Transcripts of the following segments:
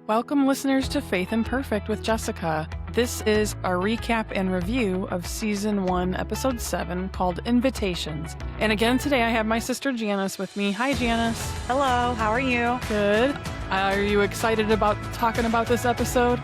Welcome, listeners, to Faith Imperfect with Jessica. This is our recap and review of Season 1, Episode 7, called Invitations. And again, today I have my sister Janice with me. Hi, Janice. Hello, how are you? Good. Are you excited about talking about this episode?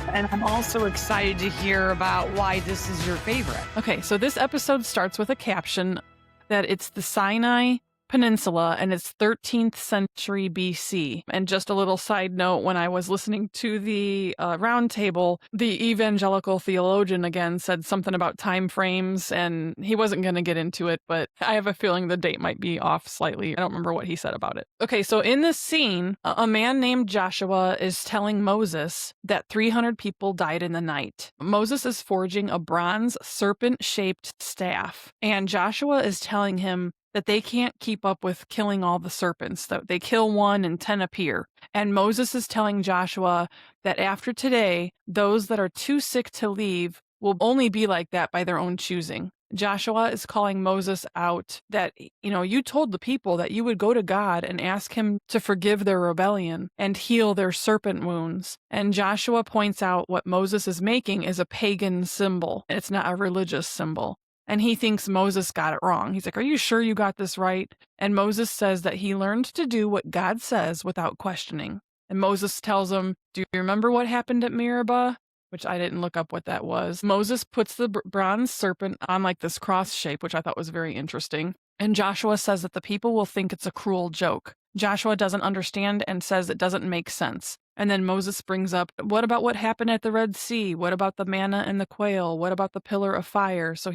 And I'm also excited to hear about why this is your favorite. Okay, so this episode starts with a caption that it's the Sinai Peninsula and it's 13th century BC. And just a little side note, when I was listening to the roundtable, the evangelical theologian again said something about time frames, and he wasn't going to get into it, but I have a feeling the date might be off slightly. I don't remember what he said about it. Okay, so in this scene, a man named Joshua is telling Moses that 300 people died in the night. Moses is forging a bronze serpent-shaped staff, and Joshua is telling him that they can't keep up with killing all the serpents, that they kill one and 10 appear. And Moses is telling Joshua that after today, those that are too sick to leave will only be like that by their own choosing. Joshua is calling Moses out that, you told the people that you would go to God and ask him to forgive their rebellion and heal their serpent wounds. And Joshua points out what Moses is making is a pagan symbol. It's not a religious symbol. And he thinks Moses got it wrong. He's like, "Are you sure you got this right?" And Moses says that he learned to do what God says without questioning. And Moses tells him, "Do you remember what happened at Meribah?" Which I didn't look up what that was. Moses puts the bronze serpent on like this cross shape, which I thought was very interesting. And Joshua says that the people will think it's a cruel joke. Joshua doesn't understand and says it doesn't make sense. And then Moses brings up, what about what happened at the Red Sea? What about the manna and the quail? What about the pillar of fire? So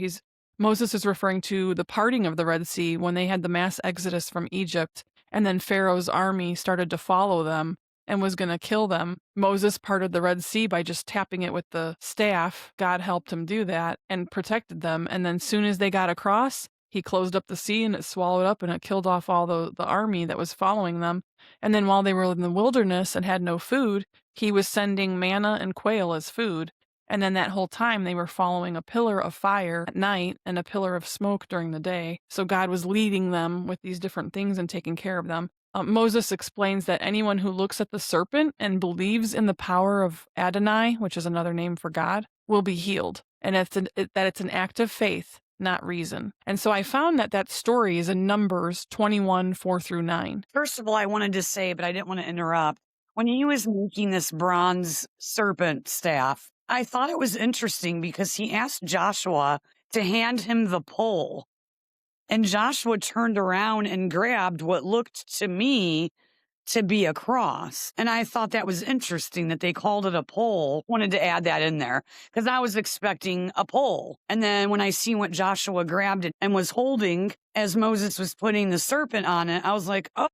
Moses is referring to the parting of the Red Sea when they had the mass exodus from Egypt, and then Pharaoh's army started to follow them and was going to kill them. Moses parted the Red Sea by just tapping it with the staff. God helped him do that and protected them. And then soon as they got across, he closed up the sea and it swallowed up and it killed off all the army that was following them. And then while they were in the wilderness and had no food, he was sending manna and quail as food. And then that whole time they were following a pillar of fire at night and a pillar of smoke during the day. So God was leading them with these different things and taking care of them. Moses explains that anyone who looks at the serpent and believes in the power of Adonai, which is another name for God, will be healed. And that it's an act of faith, not reason. And so I found that story is in Numbers 21, 4-9. First of all, I wanted to say, but I didn't want to interrupt. When he was making this bronze serpent staff, I thought it was interesting because he asked Joshua to hand him the pole. And Joshua turned around and grabbed what looked to me to be a cross. And I thought that was interesting that they called it a pole. Wanted to add that in there because I was expecting a pole. And then when I see what Joshua grabbed it and was holding as Moses was putting the serpent on it, I was like, oh,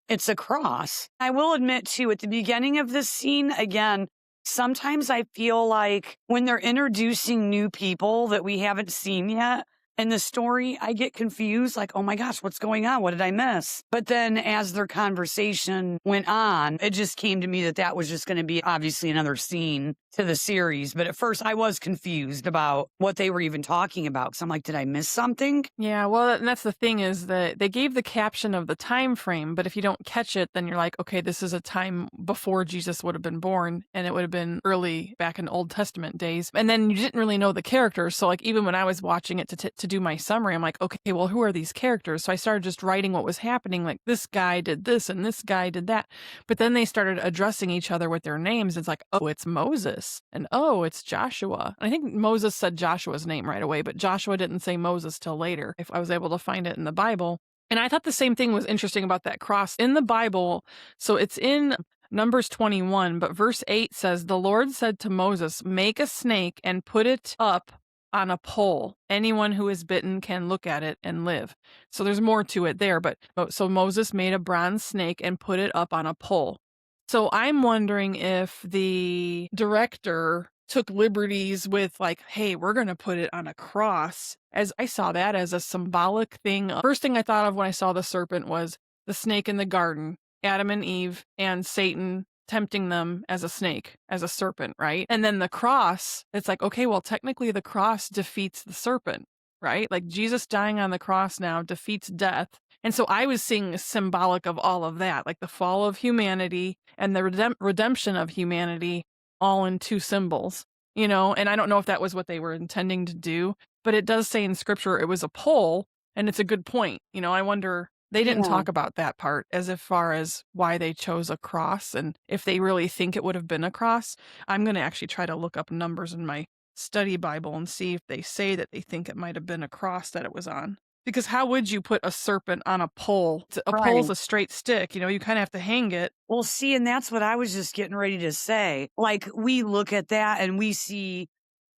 it's a cross. I will admit too, at the beginning of this scene, again, sometimes I feel like when they're introducing new people that we haven't seen yet in the story, I get confused, like, oh my gosh, what's going on? What did I miss? But then as their conversation went on, it just came to me that was just going to be obviously another scene to the series. But at first I was confused about what they were even talking about. Because I'm like, did I miss something? Yeah, well, and that's the thing is that they gave the caption of the time frame, but if you don't catch it, then you're like, okay, this is a time before Jesus would have been born, and it would have been early back in Old Testament days. And then you didn't really know the characters. So like even when I was watching it to do my summary, I'm like, okay, well, who are these characters? So I started just writing what was happening. Like this guy did this and this guy did that. But then they started addressing each other with their names. It's like, oh, it's Moses. And oh, it's Joshua. I think Moses said Joshua's name right away, but Joshua didn't say Moses till later, if I was able to find it in the Bible. And I thought the same thing was interesting about that cross in the Bible. So it's in Numbers 21, but verse 8 says, "The Lord said to Moses, make a snake and put it up on a pole. Anyone who is bitten can look at it and live." So there's more to it there. So Moses made a bronze snake and put it up on a pole. So I'm wondering if the director took liberties with like, hey, we're going to put it on a cross, as I saw that as a symbolic thing. First thing I thought of when I saw the serpent was the snake in the garden, Adam and Eve and Satan tempting them as a snake, as a serpent, right? And then the cross, it's like, okay, well, technically the cross defeats the serpent, right? Like Jesus dying on the cross now defeats death And so I was seeing symbolic of all of that, like the fall of humanity and the redemption of humanity all in two symbols, and I don't know if that was what they were intending to do, but it does say in scripture it was a pole, and it's a good point. I wonder, they didn't Yeah. talk about that part as far as why they chose a cross and if they really think it would have been a cross. I'm going to actually try to look up numbers in my study Bible and see if they say that they think it might have been a cross that it was on. Because how would you put a serpent on a pole? A pole's Right. a straight stick, you kind of have to hang it. Well, see, and that's what I was just getting ready to say. Like, we look at that and we see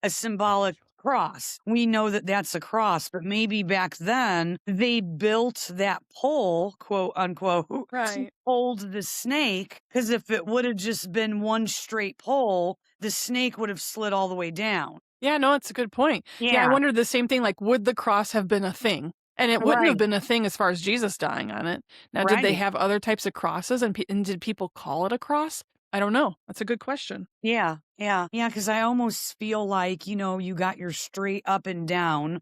a symbolic cross. We know that that's a cross, but maybe back then they built that pole, quote unquote, to Right. hold the snake. Because if it would have just been one straight pole, the snake would have slid all the way down. Yeah, no, it's a good point. Yeah, I Yeah. wondered the same thing, like, would the cross have been a thing? And it wouldn't have Right. been a thing as far as Jesus dying on it. Now, did they Right. have other types of crosses, and did people call it a cross? I don't know. That's a good question. Yeah. Yeah. Yeah. Because I almost feel like, you got your straight up and down,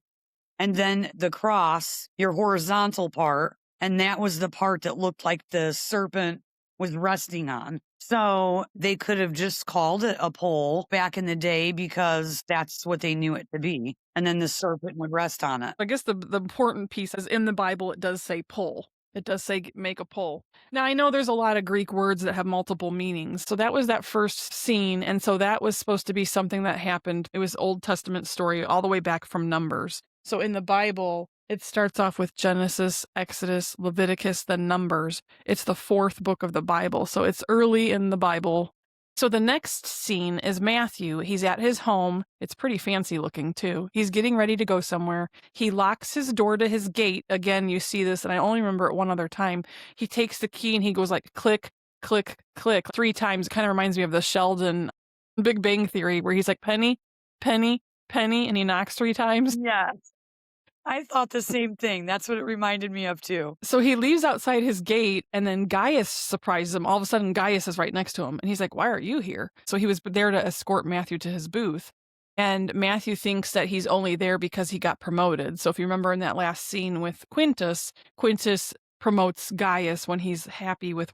and then the cross, your horizontal part, and that was the part that looked like the serpent was resting on. So they could have just called it a pole back in the day because that's what they knew it to be. And then the serpent would rest on it. I guess the important piece is in the Bible, it does say pole. It does say make a pole. Now, I know there's a lot of Greek words that have multiple meanings. So that was that first scene. And so that was supposed to be something that happened. It was Old Testament story all the way back from Numbers. So in the Bible, it starts off with Genesis, Exodus, Leviticus, then Numbers. It's the fourth book of the Bible. So it's early in the Bible. So the next scene is Matthew. He's at his home. It's pretty fancy looking too. He's getting ready to go somewhere. He locks his door to his gate. Again, you see this, and I only remember it one other time. He takes the key and he goes like click, click, click 3 times. It kind of reminds me of the Sheldon Big Bang Theory where he's like penny, penny, penny, and he knocks 3 times. Yes. I thought the same thing. That's what it reminded me of too. So he leaves outside his gate, and then Gaius surprises him. All of a sudden, Gaius is right next to him, and he's like, "Why are you here?" So he was there to escort Matthew to his booth. And Matthew thinks that he's only there because he got promoted. So if you remember in that last scene with Quintus promotes Gaius when he's happy with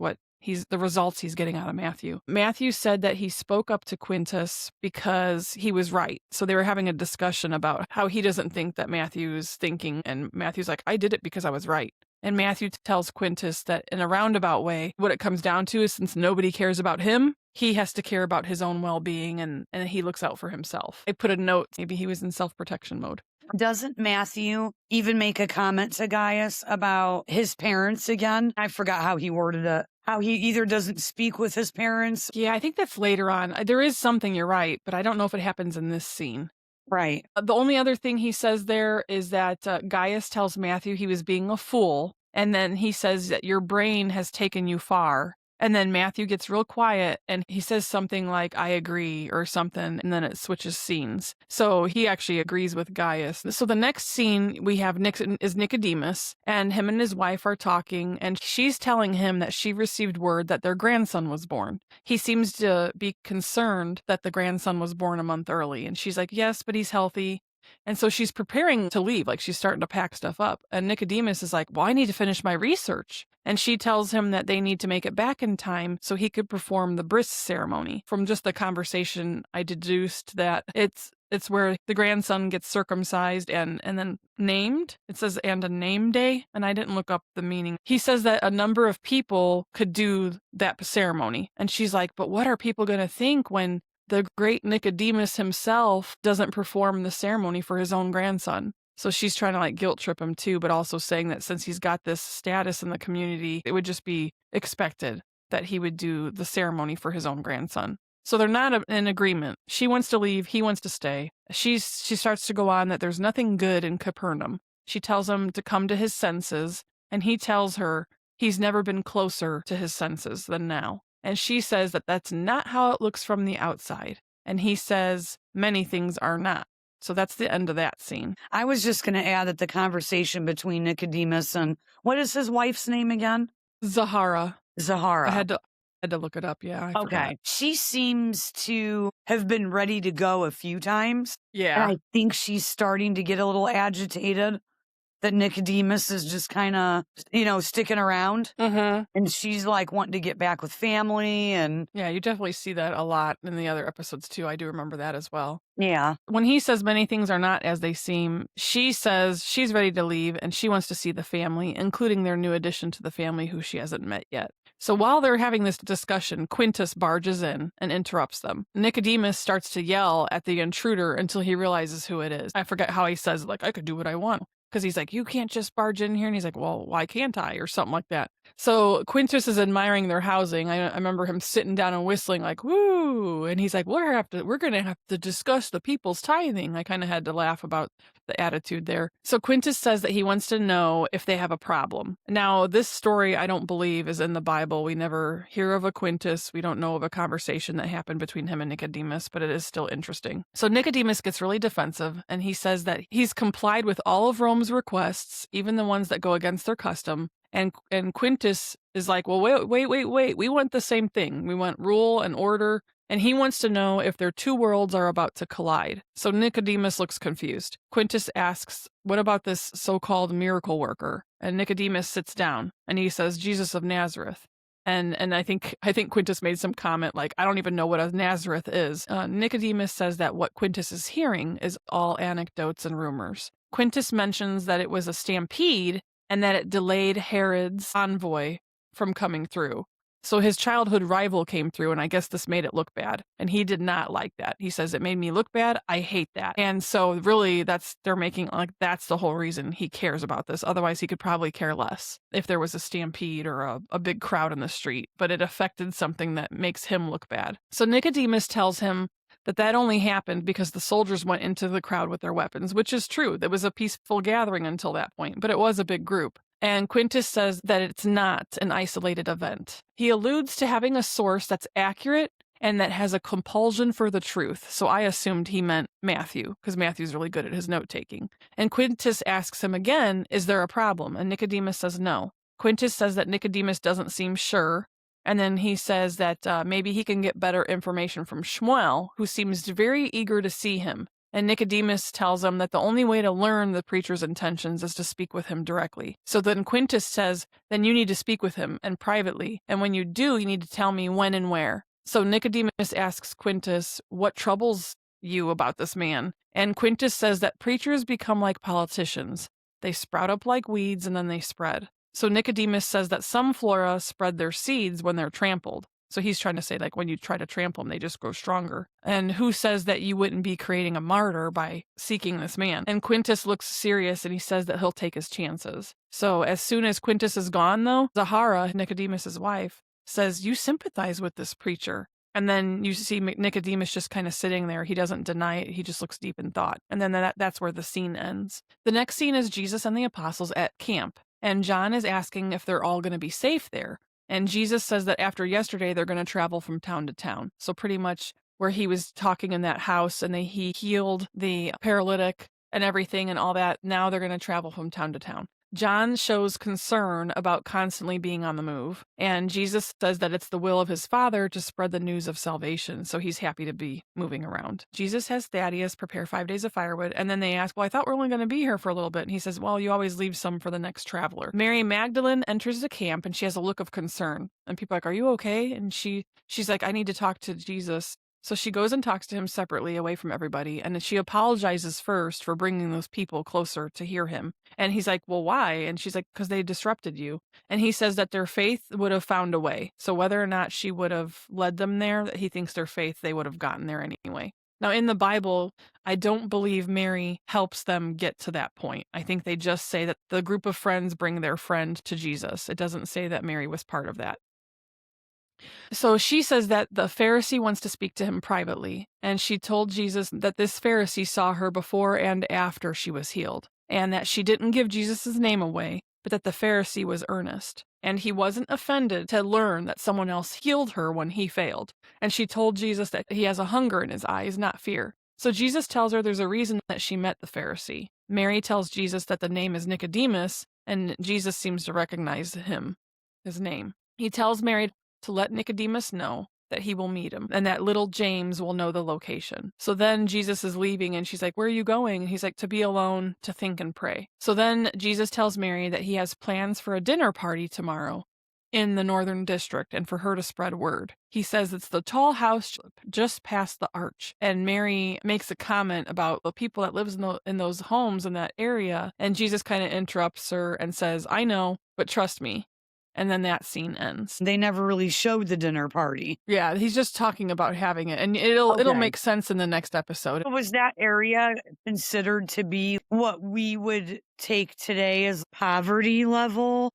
the results he's getting out of Matthew. Matthew said that he spoke up to Quintus because he was right. So they were having a discussion about how he doesn't think that Matthew's thinking. And Matthew's like, I did it because I was right. And Matthew tells Quintus that in a roundabout way, what it comes down to is since nobody cares about him, he has to care about his own well-being and he looks out for himself. I put a note, maybe he was in self-protection mode. Doesn't Matthew even make a comment to Gaius about his parents again? I forgot how he worded it. How he either doesn't speak with his parents. Yeah, I think that's later on. There is something, you're right, but I don't know if it happens in this scene. Right. The only other thing he says there is that Gaius tells Matthew he was being a fool, and then he says that your brain has taken you far. And then Matthew gets real quiet and he says something like, I agree, or something, and then it switches scenes. So he actually agrees with Gaius. So the next scene we have is Nicodemus, and him and his wife are talking, and she's telling him that she received word that their grandson was born. He seems to be concerned that the grandson was born a month early, and she's like, yes, but he's healthy. And so she's preparing to leave, like she's starting to pack stuff up. And Nicodemus is like, well, I need to finish my research. And she tells him that they need to make it back in time so he could perform the bris ceremony. From just the conversation, I deduced that it's where the grandson gets circumcised and then named. It says, and a name day. And I didn't look up the meaning. He says that a number of people could do that ceremony. And she's like, but what are people going to think when the great Nicodemus himself doesn't perform the ceremony for his own grandson? So she's trying to like guilt trip him too, but also saying that since he's got this status in the community, it would just be expected that he would do the ceremony for his own grandson. So they're not in agreement. She wants to leave. He wants to stay. She starts to go on that there's nothing good in Capernaum. She tells him to come to his senses, and he tells her he's never been closer to his senses than now. And she says that that's not how it looks from the outside. And he says many things are not. So that's the end of that scene. I was just going to add that the conversation between Nicodemus and what is his wife's name again? Zahara. Zahara. I had to look it up. Yeah. I forgot. She seems to have been ready to go a few times. Yeah. And I think she's starting to get a little agitated. that Nicodemus is just kind of, sticking around. Mm-hmm. And she's like wanting to get back with family. And Yeah, you definitely see that a lot in the other episodes too. I do remember that as well. yeah. When he says many things are not as they seem, she says she's ready to leave and she wants to see the family, including their new addition to the family who she hasn't met yet. So while they're having this discussion, Quintus barges in and interrupts them. Nicodemus starts to yell at the intruder until he realizes who it is. I forget how he says, like, I could do what I want. Because he's like, you can't just barge in here. And he's like, well, why can't I? Or something like that. So Quintus is admiring their housing. I remember him sitting down and whistling like, woo. And he's like, we're going to have to discuss the people's tithing. I kind of had to laugh about the attitude there. So Quintus says that he wants to know if they have a problem. Now, this story, I don't believe, is in the Bible. We never hear of a Quintus. We don't know of a conversation that happened between him and Nicodemus, but it is still interesting. So Nicodemus gets really defensive, and he says that he's complied with all of Rome's requests, even the ones that go against their custom. And Quintus is like, well, wait. We want the same thing. We want rule and order. And he wants to know if their two worlds are about to collide. So Nicodemus looks confused. Quintus asks, what about this so-called miracle worker? And Nicodemus sits down and he says, Jesus of Nazareth. And I think Quintus made some comment like, I don't even know what a Nazareth is. Nicodemus says that what Quintus is hearing is all anecdotes and rumors. Quintus mentions that it was a stampede and that it delayed Herod's envoy from coming through. So his childhood rival came through, and I guess this made it look bad. And he did not like that. He says, it made me look bad. I hate that. And so really they're making like that's the whole reason he cares about this. Otherwise, he could probably care less if there was a stampede or a big crowd in the street. But it affected something that makes him look bad. So Nicodemus tells him that only happened because the soldiers went into the crowd with their weapons, which is true. There was a peaceful gathering until that point, but it was a big group. And Quintus says that it's not an isolated event. He alludes to having a source that's accurate and that has a compulsion for the truth. So I assumed he meant Matthew, because Matthew's really good at his note-taking. And Quintus asks him again, is there a problem? And Nicodemus says no. Quintus says that Nicodemus doesn't seem sure. And then he says that maybe he can get better information from Shmuel, who seems very eager to see him. And Nicodemus tells him that the only way to learn the preacher's intentions is to speak with him directly. So then Quintus says, then you need to speak with him and privately. And when you do, you need to tell me when and where. So Nicodemus asks Quintus, what troubles you about this man? And Quintus says that preachers become like politicians. They sprout up like weeds and then they spread. So Nicodemus says that some flora spread their seeds when they're trampled. So he's trying to say, like, when you try to trample them, they just grow stronger. And who says that you wouldn't be creating a martyr by seeking this man? And Quintus looks serious and he says that he'll take his chances. So as soon as Quintus is gone, though, Zahara, Nicodemus's wife, says, you sympathize with this preacher. And then you see Nicodemus just kind of sitting there. He doesn't deny it. He just looks deep in thought. And then that's where the scene ends. The next scene is Jesus and the apostles at camp. And John is asking if they're all going to be safe there. And Jesus says that after yesterday, they're going to travel from town to town. So pretty much where he was talking in that house and he healed the paralytic and everything and all that, now they're going to travel from town to town. John shows concern about constantly being on the move. And Jesus says that it's the will of his Father to spread the news of salvation. So he's happy to be moving around. Jesus has Thaddeus prepare 5 days of firewood. And then they ask, well, I thought we're only going to be here for a little bit. And he says, well, you always leave some for the next traveler. Mary Magdalene enters the camp and she has a look of concern. And people are like, are you okay? And she's like, I need to talk to Jesus. So she goes and talks to him separately away from everybody. And she apologizes first for bringing those people closer to hear him. And he's like, well, why? And she's like, because they disrupted you. And he says that their faith would have found a way. So whether or not she would have led them there, that he thinks their faith, they would have gotten there anyway. Now, in the Bible, I don't believe Mary helps them get to that point. I think they just say that the group of friends bring their friend to Jesus. It doesn't say that Mary was part of that. So she says that the Pharisee wants to speak to him privately, and she told Jesus that this Pharisee saw her before and after she was healed, and that she didn't give Jesus' name away, but that the Pharisee was earnest, and he wasn't offended to learn that someone else healed her when he failed. And she told Jesus that he has a hunger in his eyes, not fear. So Jesus tells her there's a reason that she met the Pharisee. Mary tells Jesus that the name is Nicodemus, and Jesus seems to recognize his name. He tells Mary to let Nicodemus know that he will meet him and that little James will know the location. So then Jesus is leaving and she's like, "Where are you going?" And he's like, "To be alone, to think and pray." So then Jesus tells Mary that he has plans for a dinner party tomorrow in the Northern District and for her to spread word. He says it's the tall house just past the arch. And Mary makes a comment about the people that lives in those homes in that area. And Jesus kind of interrupts her and says, "I know, but trust me." And then that scene ends. They never really showed the dinner party. Yeah, he's just talking about having it, and it'll Okay. make sense in the next episode. Was that area considered to be what we would take today as poverty level?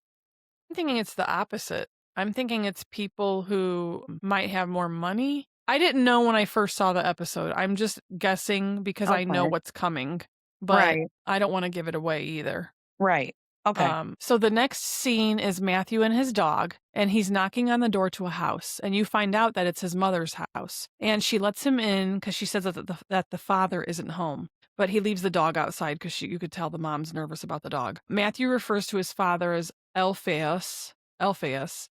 I'm thinking it's the opposite. I'm thinking it's people who might have more money. I didn't know when I first saw the episode. I'm just guessing because I know Okay. what's coming, but Right. I don't want to give it away either. Right. Okay. So the next scene is Matthew and his dog, and he's knocking on the door to a house, and you find out that it's his mother's house. And she lets him in because she says that the father isn't home. But he leaves the dog outside because you could tell the mom's nervous about the dog. Matthew refers to his father as Alphaeus,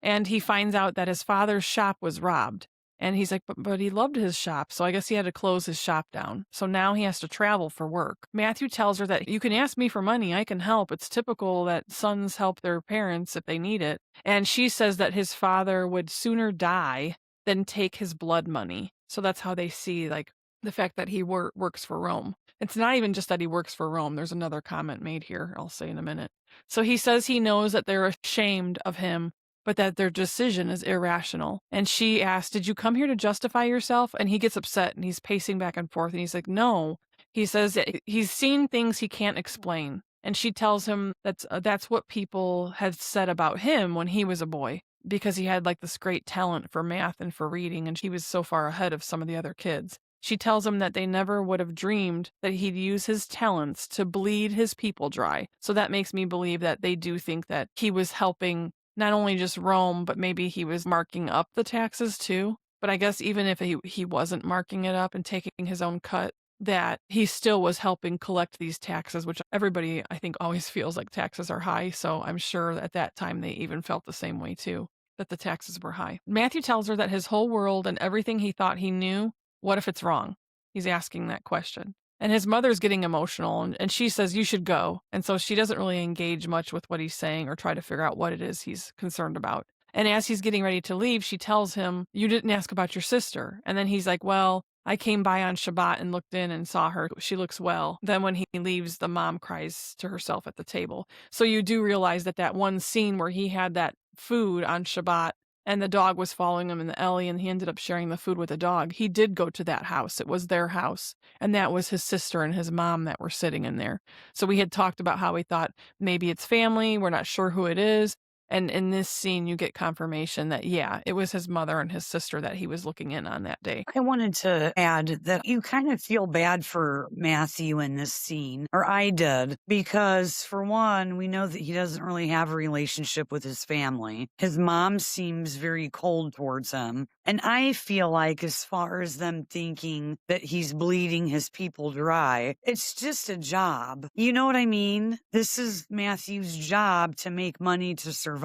and he finds out that his father's shop was robbed. And he's like, but he loved his shop, so I guess he had to close his shop down. So now he has to travel for work. Matthew tells her that you can ask me for money, I can help. It's typical that sons help their parents if they need it. And she says that his father would sooner die than take his blood money. So that's how they see like the fact that he works for Rome. It's not even just that he works for Rome. There's another comment made here, I'll say in a minute. So he says he knows that they're ashamed of him, but that their decision is irrational. And she asks, "Did you come here to justify yourself?" And he gets upset and he's pacing back and forth and he's like, "No." He says that he's seen things he can't explain. And she tells him that's what people had said about him when he was a boy, because he had like this great talent for math and for reading, and he was so far ahead of some of the other kids. She tells him that they never would have dreamed that he'd use his talents to bleed his people dry. So that makes me believe that they do think that he was helping not only just Rome, but maybe he was marking up the taxes too. But I guess even if he wasn't marking it up and taking his own cut, that he still was helping collect these taxes, which everybody, I think, always feels like taxes are high. So I'm sure at that time they even felt the same way too, that the taxes were high. Matthew tells her that his whole world and everything he thought he knew, what if it's wrong? He's asking that question. And his mother's getting emotional, and she says, "You should go." And so she doesn't really engage much with what he's saying or try to figure out what it is he's concerned about. And as he's getting ready to leave, she tells him, "You didn't ask about your sister." And then he's like, "Well, I came by on Shabbat and looked in and saw her. She looks well." Then when he leaves, the mom cries to herself at the table. So you do realize that one scene where he had that food on Shabbat and the dog was following him in the alley and he ended up sharing the food with the dog, he did go to that house. It was their house. And that was his sister and his mom that were sitting in there. So we had talked about how we thought maybe it's family. We're not sure who it is. And in this scene, you get confirmation that, yeah, it was his mother and his sister that he was looking in on that day. I wanted to add that you kind of feel bad for Matthew in this scene, or I did, because for one, we know that he doesn't really have a relationship with his family. His mom seems very cold towards him. And I feel like as far as them thinking that he's bleeding his people dry, it's just a job. You know what I mean? This is Matthew's job to make money to survive.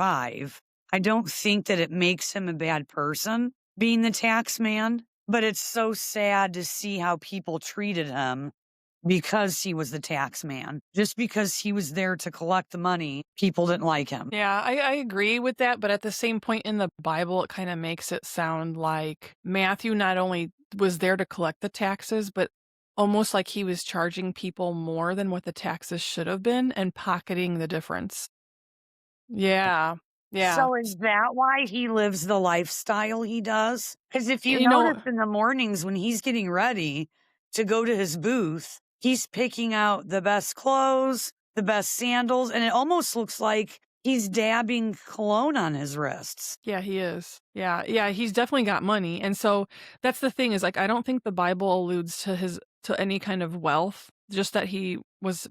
I don't think that it makes him a bad person being the tax man, but it's so sad to see how people treated him because he was the tax man. Just because he was there to collect the money, people didn't like him. Yeah, I agree with that. But at the same point in the Bible, it kind of makes it sound like Matthew not only was there to collect the taxes, but almost like he was charging people more than what the taxes should have been and pocketing the difference. Yeah. Yeah. So is that why he lives the lifestyle he does? Because if you, You know- notice in the mornings when he's getting ready to go to his booth, he's picking out the best clothes, the best sandals, and it almost looks like he's dabbing cologne on his wrists. Yeah, he is. Yeah, he's definitely got money. And so that's the thing is, like, I don't think the Bible alludes to any kind of wealth, just that he was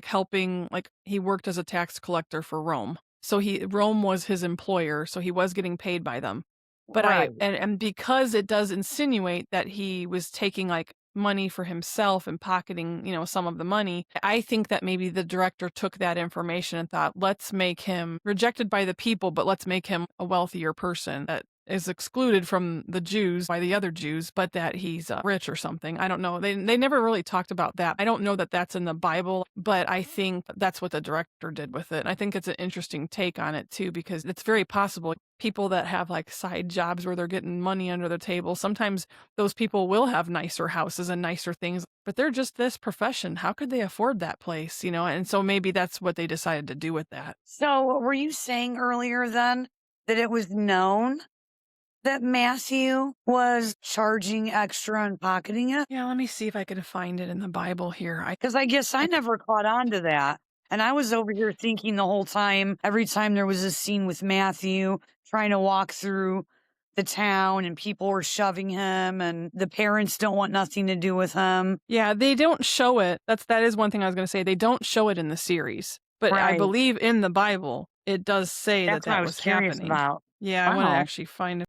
helping, like he worked as a tax collector for Rome. So Rome was his employer, so he was getting paid by them. But Right. and because it does insinuate that he was taking like money for himself and pocketing, some of the money, I think that maybe the director took that information and thought, let's make him rejected by the people, but let's make him a wealthier person that is excluded from the Jews by the other Jews, but that he's rich or something. I don't know. They never really talked about that. I don't know that that's in the Bible, but I think that's what the director did with it. And I think it's an interesting take on it too, because it's very possible people that have like side jobs where they're getting money under the table, sometimes those people will have nicer houses and nicer things, but they're just this profession. How could they afford that place, And so maybe that's what they decided to do with that. So were you saying earlier then that it was known that Matthew was charging extra and pocketing it? Yeah, let me see if I can find it in the Bible here. Because I guess I never caught on to that. And I was over here thinking the whole time, every time there was a scene with Matthew trying to walk through the town and people were shoving him and the parents don't want nothing to do with him. Yeah, they don't show it. That is one thing I was going to say. They don't show it in the series, but I Right. believe in the Bible it does say That's what that I was was curious happening. about. Yeah, I want to Wow. actually find it.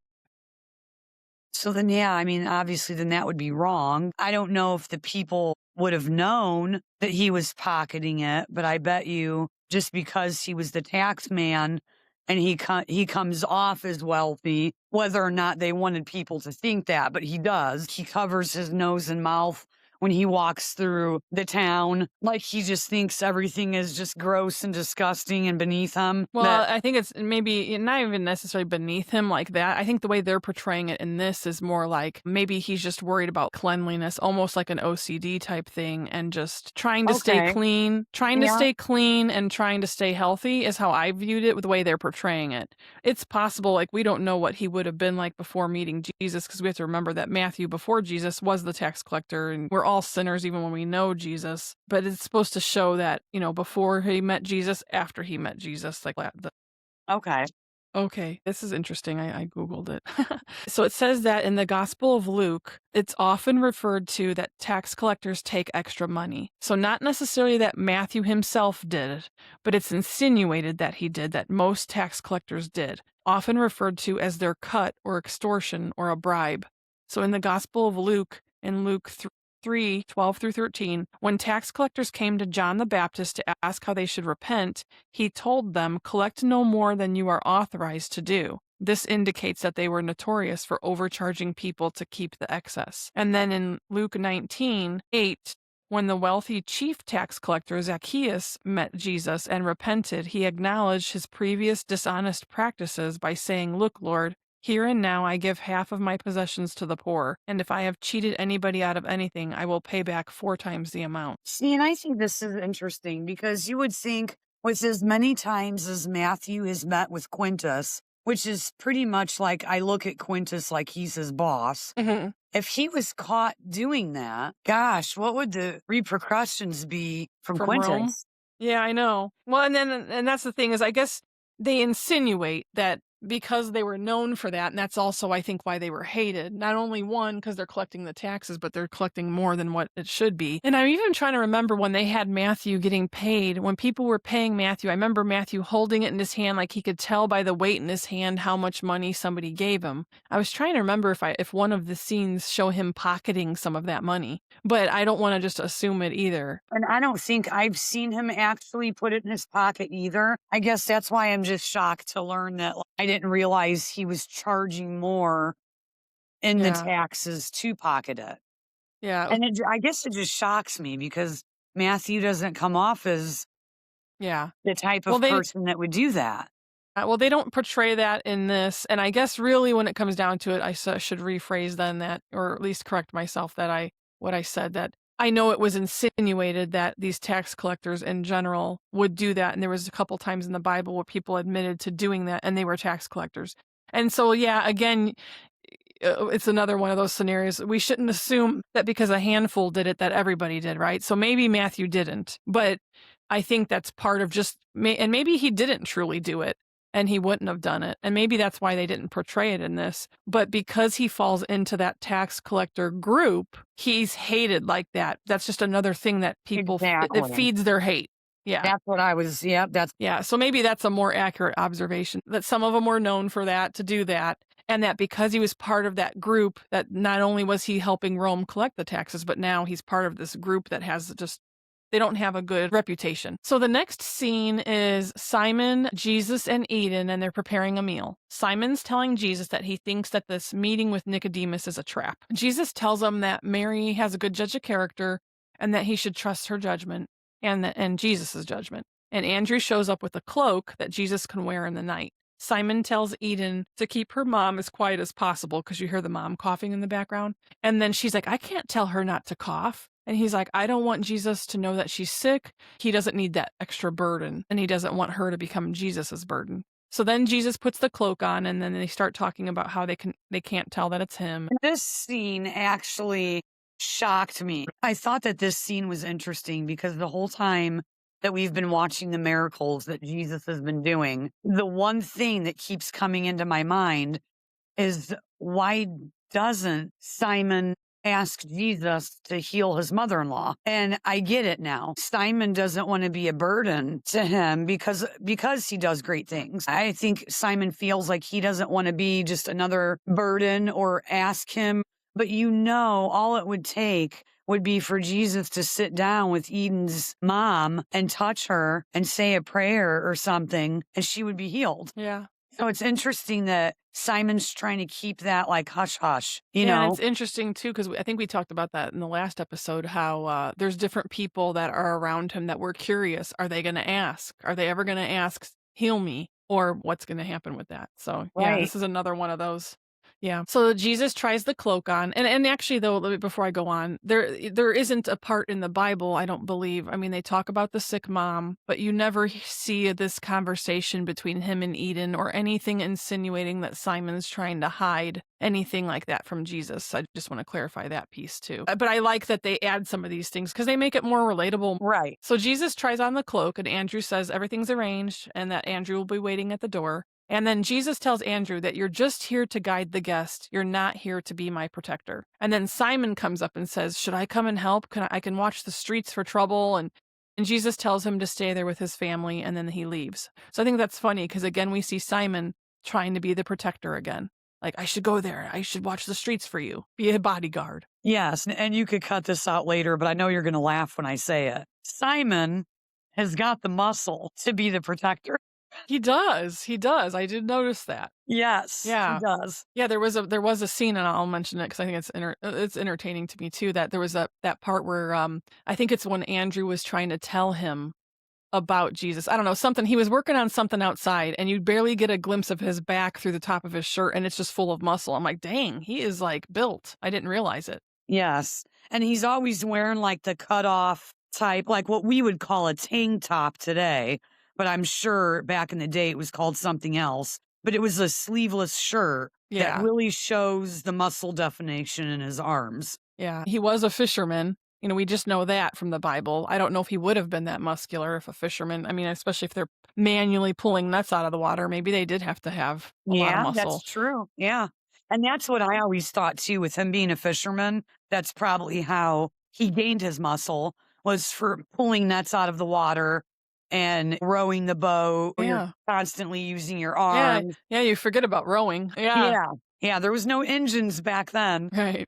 So then, yeah, I mean, obviously, then that would be wrong. I don't know if the people would have known that he was pocketing it, but I bet you just because he was the tax man and he comes off as wealthy, whether or not they wanted people to think that, but he does. He covers his nose and mouth when he walks through the town, like he just thinks everything is just gross and disgusting and beneath him. Well, I think it's maybe not even necessarily beneath him like that. I think the way they're portraying it in this is more like maybe he's just worried about cleanliness, almost like an OCD type thing, and just trying to stay clean, and trying to stay healthy is how I viewed it with the way they're portraying it. It's possible, like, we don't know what he would have been like before meeting Jesus, because we have to remember that Matthew, before Jesus, was the tax collector, and we're all sinners even when we know Jesus. But it's supposed to show that, before he met Jesus, after he met Jesus, like that. Okay. This is interesting. I Googled it. So it says that in the Gospel of Luke, it's often referred to that tax collectors take extra money. So not necessarily that Matthew himself did it, but it's insinuated that he did, that most tax collectors did, often referred to as their cut or extortion or a bribe. So in the Gospel of Luke, in Luke 3:12 through 13, when tax collectors came to John the Baptist to ask how they should repent, he told them, "Collect no more than you are authorized to do." This indicates that they were notorious for overcharging people to keep the excess. And then in Luke 19:8, when the wealthy chief tax collector Zacchaeus met Jesus and repented, he acknowledged his previous dishonest practices by saying, "Look, Lord, here and now I give half of my possessions to the poor, and if I have cheated anybody out of anything, I will pay back 4 times the amount." See, and I think this is interesting because you would think with as many times as Matthew has met with Quintus, which is pretty much like I look at Quintus like he's his boss. Mm-hmm. If he was caught doing that, gosh, what would the repercussions be from Quintus? Rome? Yeah, I know. Well, and that's the thing is, I guess they insinuate that because they were known for that, and that's also, I think, why they were hated. Not only one, because they're collecting the taxes, but they're collecting more than what it should be. And I'm even trying to remember when they had Matthew getting paid, when people were paying Matthew, I remember Matthew holding it in his hand, like he could tell by the weight in his hand how much money somebody gave him. I was trying to remember if one of the scenes show him pocketing some of that money, but I don't want to just assume it either. And I don't think I've seen him actually put it in his pocket either. I guess that's why I'm just shocked to learn that I didn't realize he was charging more in the taxes to pocket it. Yeah. And I guess it just shocks me because Matthew doesn't come off as the type of person that would do that. Well, they don't portray that in this. And I guess really when it comes down to it, I should rephrase then that, or at least correct myself that what I said, that I know it was insinuated that these tax collectors in general would do that. And there was a couple times in the Bible where people admitted to doing that and they were tax collectors. And so, again, it's another one of those scenarios. We shouldn't assume that because a handful did it, that everybody did, right? So maybe Matthew didn't, but I think that's part of and maybe he didn't truly do it and he wouldn't have done it. And maybe that's why they didn't portray it in this. But because he falls into that tax collector group, he's hated like that. That's just another thing that people, it feeds their hate. Yeah. That's what I was, So maybe that's a more accurate observation, that some of them were known for that, to do that. And that because he was part of that group, that not only was he helping Rome collect the taxes, but now he's part of this group that has they don't have a good reputation. So the next scene is Simon, Jesus, and Eden, and they're preparing a meal. Simon's telling Jesus that he thinks that this meeting with Nicodemus is a trap. Jesus tells him that Mary has a good judge of character and that he should trust her judgment and Jesus' judgment. And Andrew shows up with a cloak that Jesus can wear in the night. Simon tells Eden to keep her mom as quiet as possible because you hear the mom coughing in the background. And then she's like, I can't tell her not to cough. And he's like, I don't want Jesus to know that she's sick. He doesn't need that extra burden. And he doesn't want her to become Jesus's burden. So then Jesus puts the cloak on, and then they start talking about how they can't tell that it's him. This scene actually shocked me. I thought that this scene was interesting because the whole time that we've been watching the miracles that Jesus has been doing, the one thing that keeps coming into my mind is, why doesn't Simon ask Jesus to heal his mother-in-law? And I get it now. Simon doesn't want to be a burden to him because he does great things. I think Simon feels like he doesn't want to be just another burden or ask him. But all it would take would be for Jesus to sit down with Eden's mom and touch her and say a prayer or something, and she would be healed. Yeah. So it's interesting that Simon's trying to keep that like hush hush, you Yeah, know? and it's interesting too, because I think we talked about that in the last episode, how there's different people that are around him that were curious. Are they going to ask? Are they ever going to ask, heal me? Or what's going to happen with that? So yeah, Right. this is another one of those. Yeah. So Jesus tries the cloak on. And actually, though, before I go on, there isn't a part in the Bible, I don't believe. I mean, they talk about the sick mom, but you never see this conversation between him and Eden or anything insinuating that Simon's trying to hide anything like that from Jesus. I just want to clarify that piece too. But I like that they add some of these things because they make it more relatable. Right. So Jesus tries on the cloak, and Andrew says everything's arranged and that Andrew will be waiting at the door. And then Jesus tells Andrew that you're just here to guide the guest. You're not here to be my protector. And then Simon comes up and says, should I come and help? I can watch the streets for trouble. And Jesus tells him to stay there with his family, and then he leaves. So I think that's funny because, again, we see Simon trying to be the protector again. Like, I should go there. I should watch the streets for you. Be a bodyguard. Yes. And you could cut this out later, but I know you're going to laugh when I say it. Simon has got the muscle to be the protector. He does. He does. I did notice that. Yes, Yeah. he does. Yeah, there was a scene, and I'll mention it because I think it's entertaining to me too. That there was that part where I think it's when Andrew was trying to tell him about Jesus. I don't know, something he was working on something outside, and you barely get a glimpse of his back through the top of his shirt, and it's just full of muscle. I'm like, dang, he is like built. I didn't realize it. Yes, and he's always wearing like the cut off type, like what we would call a tank top today. But I'm sure back in the day it was called something else. But it was a sleeveless shirt that really shows the muscle definition in his arms. Yeah, he was a fisherman. We just know that from the Bible. I don't know if he would have been that muscular if a fisherman, I mean, especially if they're manually pulling nuts out of the water. Maybe they did have to have a lot of muscle. That's true. Yeah. And that's what I always thought too, with him being a fisherman. That's probably how he gained his muscle, was for pulling nets out of the water and rowing the boat. Yeah. You're constantly using your Yeah, arms. yeah, you forget about rowing. Yeah. Yeah. There was no engines back then. Right.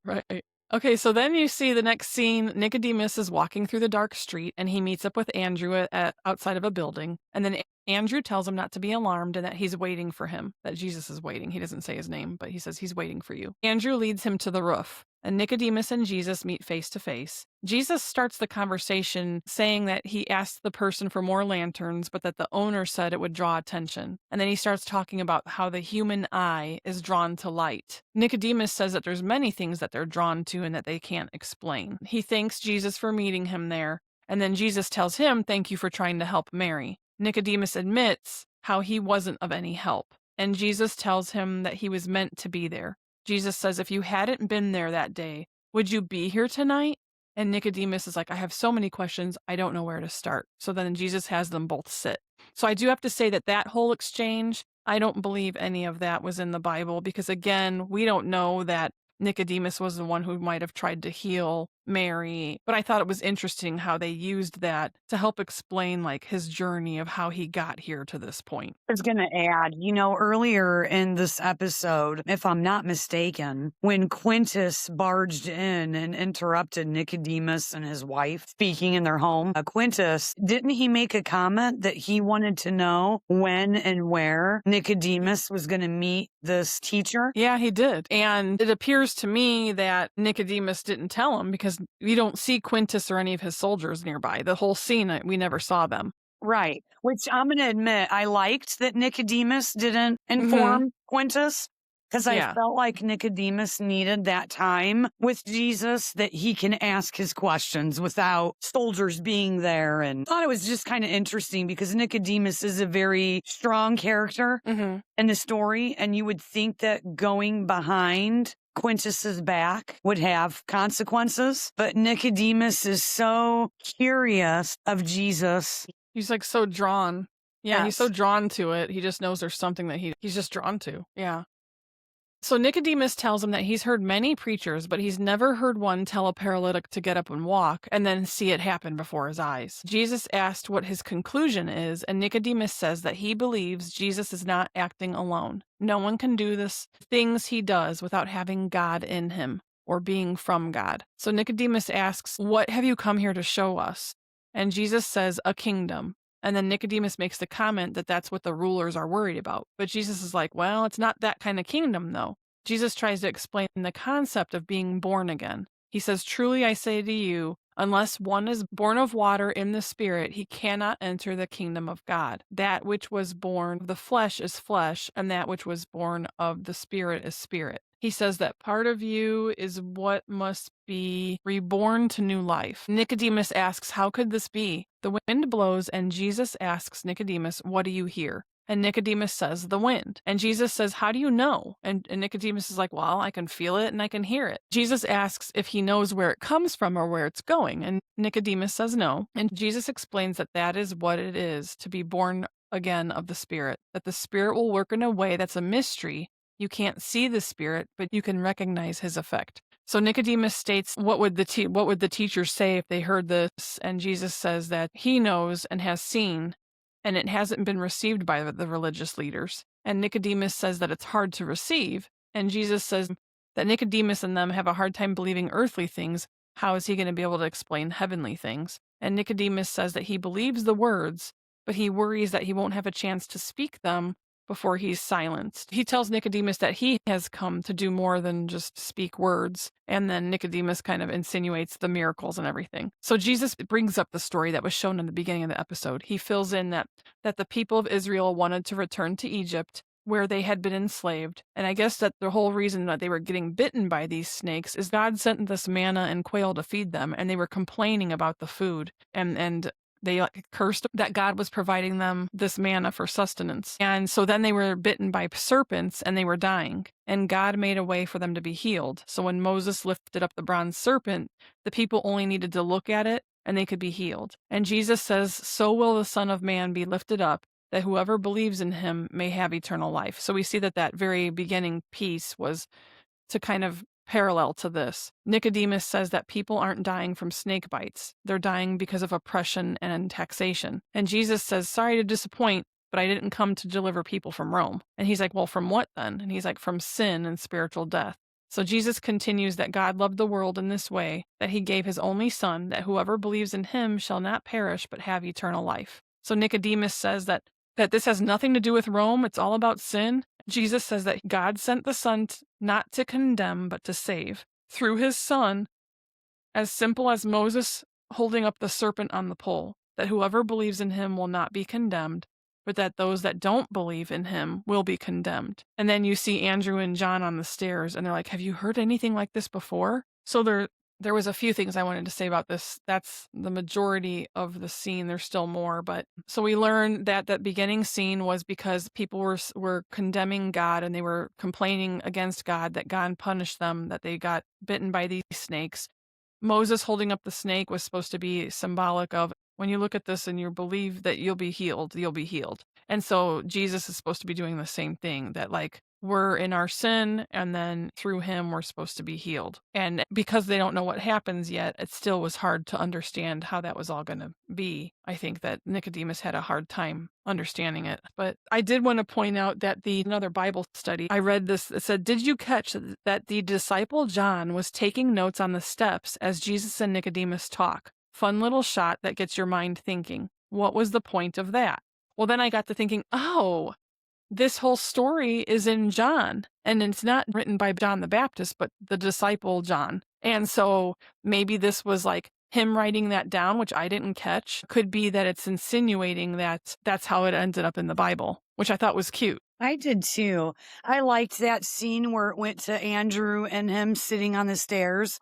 Okay, so then you see the next scene. Nicodemus is walking through the dark street, and he meets up with Andrew outside of a building. And then Andrew tells him not to be alarmed and that he's waiting for him, that Jesus is waiting. He doesn't say his name, but he says he's waiting for you. Andrew leads him to the roof, and Nicodemus and Jesus meet face to face. Jesus starts the conversation saying that he asked the person for more lanterns, but that the owner said it would draw attention. And then he starts talking about how the human eye is drawn to light. Nicodemus says that there's many things that they're drawn to and that they can't explain. He thanks Jesus for meeting him there, and then Jesus tells him, thank you for trying to help Mary. Nicodemus admits how he wasn't of any help, and Jesus tells him that he was meant to be there. Jesus says, if you hadn't been there that day, would you be here tonight? And Nicodemus is like, I have so many questions, I don't know where to start. So then Jesus has them both sit. So I do have to say that whole exchange, I don't believe any of that was in the Bible, because again, we don't know that Nicodemus was the one who might have tried to heal Mary. But I thought it was interesting how they used that to help explain like his journey of how he got here to this point. I was going to add, earlier in this episode, if I'm not mistaken, when Quintus barged in and interrupted Nicodemus and his wife speaking in their home, Quintus, didn't he make a comment that he wanted to know when and where Nicodemus was going to meet this teacher? Yeah, he did. And it appears to me that Nicodemus didn't tell him because we don't see Quintus or any of his soldiers nearby. The whole scene, we never saw them. Right. Which I'm going to admit, I liked that Nicodemus didn't inform Quintus, because I felt like Nicodemus needed that time with Jesus that he can ask his questions without soldiers being there. And I thought it was just kind of interesting because Nicodemus is a very strong character in the story. And you would think that going behind Quintus's back would have consequences. But Nicodemus is so curious of Jesus. He's like so drawn. Yeah, he's so Yes. drawn to it. He just knows there's something that he's just drawn to. Yeah. So Nicodemus tells him that he's heard many preachers, but he's never heard one tell a paralytic to get up and walk and then see it happen before his eyes. Jesus asked what his conclusion is, and Nicodemus says that he believes Jesus is not acting alone. No one can do the things he does without having God in him or being from God. So Nicodemus asks, "What have you come here to show us?" And Jesus says, "A kingdom." And then Nicodemus makes the comment that that's what the rulers are worried about. But Jesus is like, well, it's not that kind of kingdom, though. Jesus tries to explain the concept of being born again. He says, "Truly I say to you, unless one is born of water in the Spirit, he cannot enter the kingdom of God. That which was born of the flesh is flesh, and that which was born of the Spirit is spirit." He says that part of you is what must be reborn to new life. Nicodemus asks, "How could this be?" The wind blows, and Jesus asks Nicodemus, "What do you hear?" And Nicodemus says, "The wind." And Jesus says, "How do you know?" And Nicodemus is like, "Well, I can feel it and I can hear it." Jesus asks if he knows where it comes from or where it's going. And Nicodemus says no. And Jesus explains that that is what it is to be born again of the Spirit, that the Spirit will work in a way that's a mystery. You can't see the Spirit, but you can recognize his effect. So Nicodemus states, what would the teachers say if they heard this? And Jesus says that he knows and has seen, and it hasn't been received by the religious leaders. And Nicodemus says that it's hard to receive. And Jesus says that Nicodemus and them have a hard time believing earthly things. How is he going to be able to explain heavenly things? And Nicodemus says that he believes the words, but he worries that he won't have a chance to speak them before he's silenced. He tells Nicodemus that he has come to do more than just speak words. And then Nicodemus kind of insinuates the miracles and everything. So Jesus brings up the story that was shown in the beginning of the episode. He fills in that the people of Israel wanted to return to Egypt, where they had been enslaved. And I guess that the whole reason that they were getting bitten by these snakes is God sent this manna and quail to feed them, and they were complaining about the food. And they cursed that God was providing them this manna for sustenance. And so then they were bitten by serpents and they were dying. And God made a way for them to be healed. So when Moses lifted up the bronze serpent, the people only needed to look at it and they could be healed. And Jesus says, "So will the Son of Man be lifted up, that whoever believes in him may have eternal life." So we see that very beginning piece was to kind of parallel to this. Nicodemus says that people aren't dying from snake bites. They're dying because of oppression and taxation. And Jesus says, "Sorry to disappoint, but I didn't come to deliver people from Rome." And he's like, "Well, from what then?" And he's like, "From sin and spiritual death." So Jesus continues that God loved the world in this way, that he gave his only Son, that whoever believes in him shall not perish but have eternal life. So Nicodemus says that this has nothing to do with Rome. It's all about sin. Jesus says that God sent the Son not to condemn, but to save. Through his Son, as simple as Moses holding up the serpent on the pole, that whoever believes in him will not be condemned, but that those that don't believe in him will be condemned. And then you see Andrew and John on the stairs, and they're like, "Have you heard anything like this before?" So there was a few things I wanted to say about this. That's the majority of the scene. There's still more, but so we learned that beginning scene was because people were condemning God and they were complaining against God, that God punished them, that they got bitten by these snakes. Moses holding up the snake was supposed to be symbolic of, when you look at this and you believe that you'll be healed, you'll be healed. And so Jesus is supposed to be doing the same thing, that like we're in our sin, and then through him we're supposed to be healed. And because they don't know what happens yet, it still was hard to understand how that was all going to be. I think that Nicodemus had a hard time understanding it. But I did want to point out that another Bible study, I read this, it said, "Did you catch that the disciple John was taking notes on the steps as Jesus and Nicodemus talk? Fun little shot that gets your mind thinking. What was the point of that?" Well, then I got to thinking, oh, this whole story is in John, and it's not written by John the Baptist, but the disciple John. And so maybe this was like him writing that down, which I didn't catch. Could be that it's insinuating that that's how it ended up in the Bible, which I thought was cute. I did too. I liked that scene where it went to Andrew and him sitting on the stairs.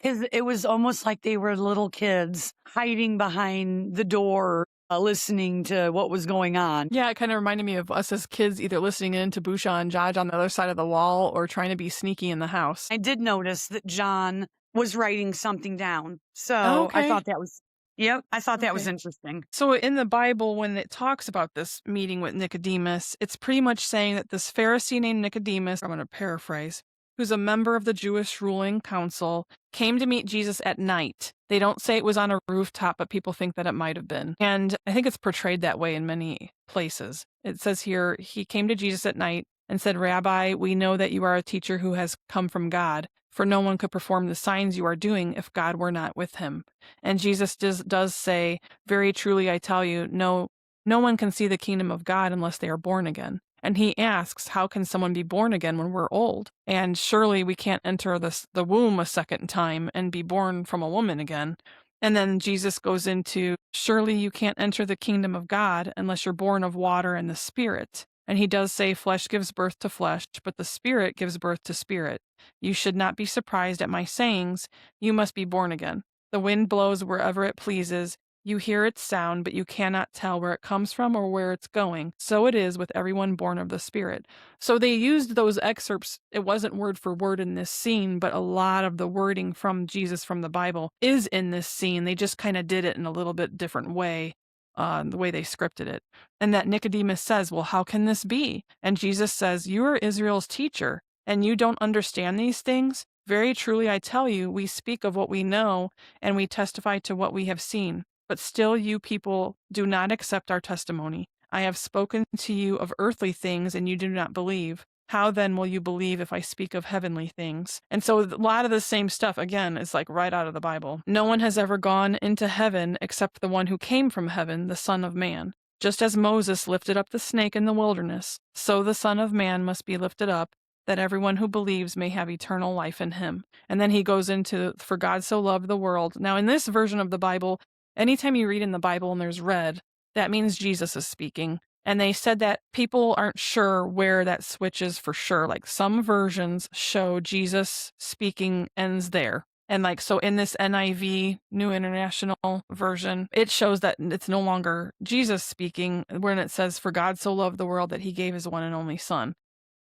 It was almost like they were little kids hiding behind the door, listening to what was going on. Yeah, it kind of reminded me of us as kids either listening in to Busha and Jaj on the other side of the wall or trying to be sneaky in the house. I did notice that John was writing something down. So I thought that was, that was interesting. So in the Bible, when it talks about this meeting with Nicodemus, it's pretty much saying that this Pharisee named Nicodemus, I'm going to paraphrase, who's a member of the Jewish ruling council, came to meet Jesus at night. They don't say it was on a rooftop, but people think that it might have been. And I think it's portrayed that way in many places. It says here, he came to Jesus at night and said, "Rabbi, we know that you are a teacher who has come from God, for no one could perform the signs you are doing if God were not with him." And Jesus does say, "Very truly I tell you, no one can see the kingdom of God unless they are born again." And he asks, how can someone be born again when we're old? And surely we can't enter the womb a second time and be born from a woman again. And then Jesus goes into, surely you can't enter the kingdom of God unless you're born of water and the Spirit. And he does say flesh gives birth to flesh, but the Spirit gives birth to spirit. You should not be surprised at my sayings. You must be born again. The wind blows wherever it pleases. You hear its sound, but you cannot tell where it comes from or where it's going. So it is with everyone born of the Spirit. So they used those excerpts. It wasn't word for word in this scene, but a lot of the wording from Jesus from the Bible is in this scene. They just kind of did it in a little bit different way, the way they scripted it. And that Nicodemus says, well, how can this be? And Jesus says, you are Israel's teacher, and you don't understand these things? Very truly, I tell you, we speak of what we know, and we testify to what we have seen. But still you people do not accept our testimony. I have spoken to you of earthly things, and you do not believe. How then will you believe if I speak of heavenly things? And so a lot of the same stuff, again, is like right out of the Bible. No one has ever gone into heaven except the one who came from heaven, the Son of Man. Just as Moses lifted up the snake in the wilderness, so the Son of Man must be lifted up, that everyone who believes may have eternal life in him. And then he goes into, for God so loved the world. Now, in this version of the Bible, anytime you read in the Bible and there's red, that means Jesus is speaking. And they said that people aren't sure where that switch is for sure. Like some versions show Jesus speaking ends there. And like, so in this NIV, New International Version, it shows that it's no longer Jesus speaking when it says, for God so loved the world that he gave his one and only son.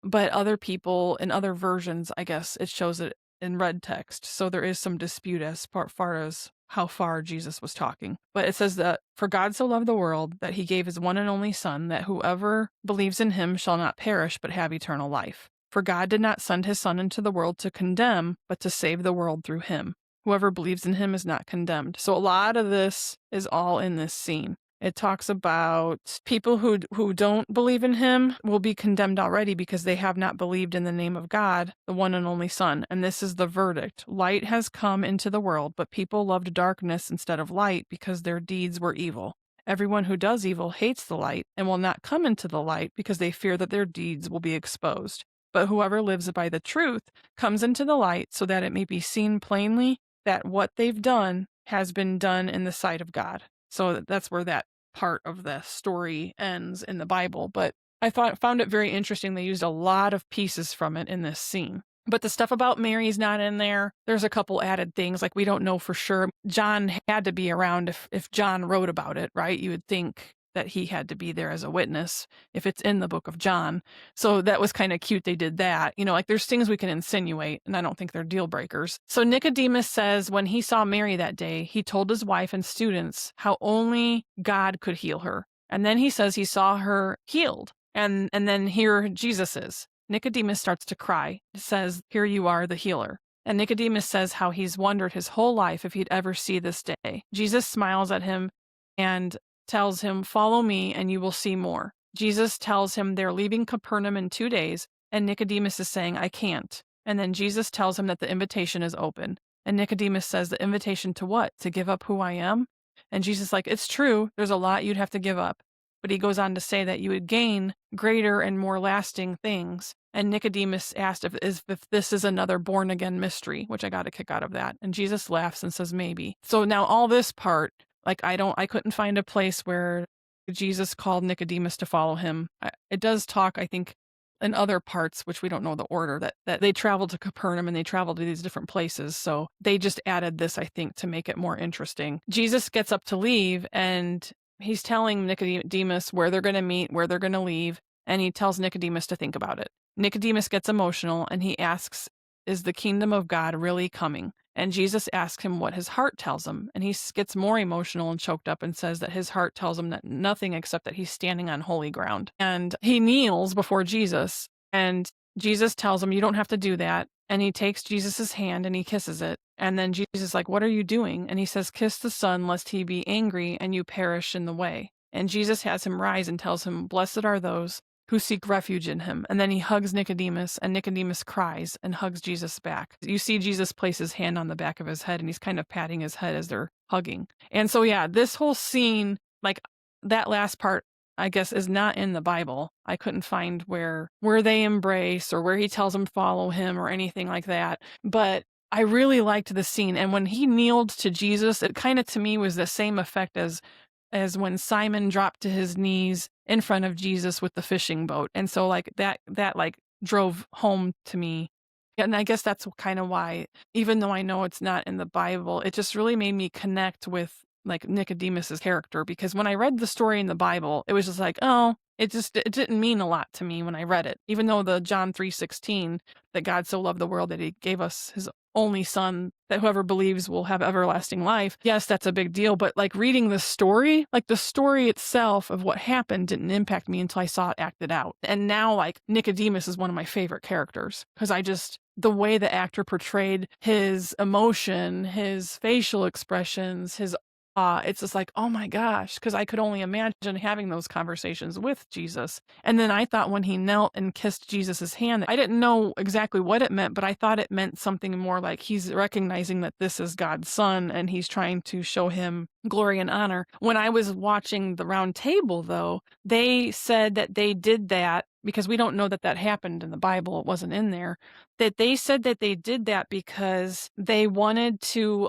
But other people in other versions, I guess it shows it in red text. So there is some dispute as far as how far Jesus was talking. But it says that for God so loved the world that he gave his one and only son, that whoever believes in him shall not perish but have eternal life. For God did not send his son into the world to condemn, but to save the world through him. Whoever believes in him is not condemned. So a lot of this is all in this scene. It talks about people who don't believe in him will be condemned already because they have not believed in the name of God, the one and only Son. And this is the verdict. Light has come into the world, but people loved darkness instead of light because their deeds were evil. Everyone who does evil hates the light and will not come into the light because they fear that their deeds will be exposed. But whoever lives by the truth comes into the light so that it may be seen plainly that what they've done has been done in the sight of God. So that's where that part of the story ends in the Bible. But I found it very interesting. They used a lot of pieces from it in this scene. But the stuff about Mary's not in there. There's a couple added things, like we don't know for sure. John had to be around if John wrote about it, right? You would think that he had to be there as a witness if it's in the book of John. So that was kind of cute they did that. You know, like there's things we can insinuate, and I don't think they're deal breakers. So Nicodemus says when he saw Mary that day, he told his wife and students how only God could heal her. And then he says he saw her healed. And then here Jesus is. Nicodemus starts to cry. It says, "Here you are, the healer." And Nicodemus says how he's wondered his whole life if he'd ever see this day. Jesus smiles at him and tells him, "Follow me and you will see more." Jesus tells him they're leaving Capernaum in 2 days, and Nicodemus is saying, "I can't." And then Jesus tells him that the invitation is open. And Nicodemus says, "The invitation to what? To give up who I am?" And Jesus is like, "It's true. There's a lot you'd have to give up." But he goes on to say that you would gain greater and more lasting things. And Nicodemus asked if this is another born again mystery, which I got a kick out of that. And Jesus laughs and says, "Maybe." So now all this part, like I couldn't find a place where Jesus called Nicodemus to follow him. It does talk, I think, in other parts, which we don't know the order, that they traveled to Capernaum and they traveled to these different places. So they just added this, I think, to make it more interesting. Jesus gets up to leave and he's telling Nicodemus where they're going to meet, where they're going to leave, and he tells Nicodemus to think about it. Nicodemus gets emotional and he asks, "Is the kingdom of God really coming?" And Jesus asks him what his heart tells him, and he gets more emotional and choked up and says that his heart tells him that nothing except that he's standing on holy ground. And he kneels before Jesus, and Jesus tells him, "You don't have to do that." And he takes Jesus's hand and he kisses it. And then Jesus is like, "What are you doing?" And he says, "Kiss the Son, lest he be angry and you perish in the way." And Jesus has him rise and tells him, "Blessed are those who seek refuge in him." And then he hugs Nicodemus, and Nicodemus cries and hugs Jesus back. You see Jesus place his hand on the back of his head, and he's kind of patting his head as they're hugging. And so, yeah, this whole scene, like that last part, I guess, is not in the Bible. I couldn't find where they embrace or where he tells him follow him or anything like that. But I really liked the scene. And when he kneeled to Jesus, it kind of to me was the same effect as when Simon dropped to his knees in front of Jesus with the fishing boat. And so like that like drove home to me. And I guess that's kind of why, even though I know it's not in the Bible, it just really made me connect with like Nicodemus's character, because when I read the story in the Bible, it was just like, oh, it didn't mean a lot to me when I read it. Even though the John 3:16, that God so loved the world that he gave us his only son, that whoever believes will have everlasting life. Yes, that's a big deal. But like reading the story, like the story itself of what happened didn't impact me until I saw it acted out. And now like Nicodemus is one of my favorite characters, because the way the actor portrayed his emotion, his facial expressions, his it's just like, oh my gosh, because I could only imagine having those conversations with Jesus. And then I thought when he knelt and kissed Jesus's hand, I didn't know exactly what it meant, but I thought it meant something more like he's recognizing that this is God's son and he's trying to show him glory and honor. When I was watching the round table, though, they said that they did that because we don't know that that happened in the Bible. It wasn't in there. That they said that they did that because they wanted to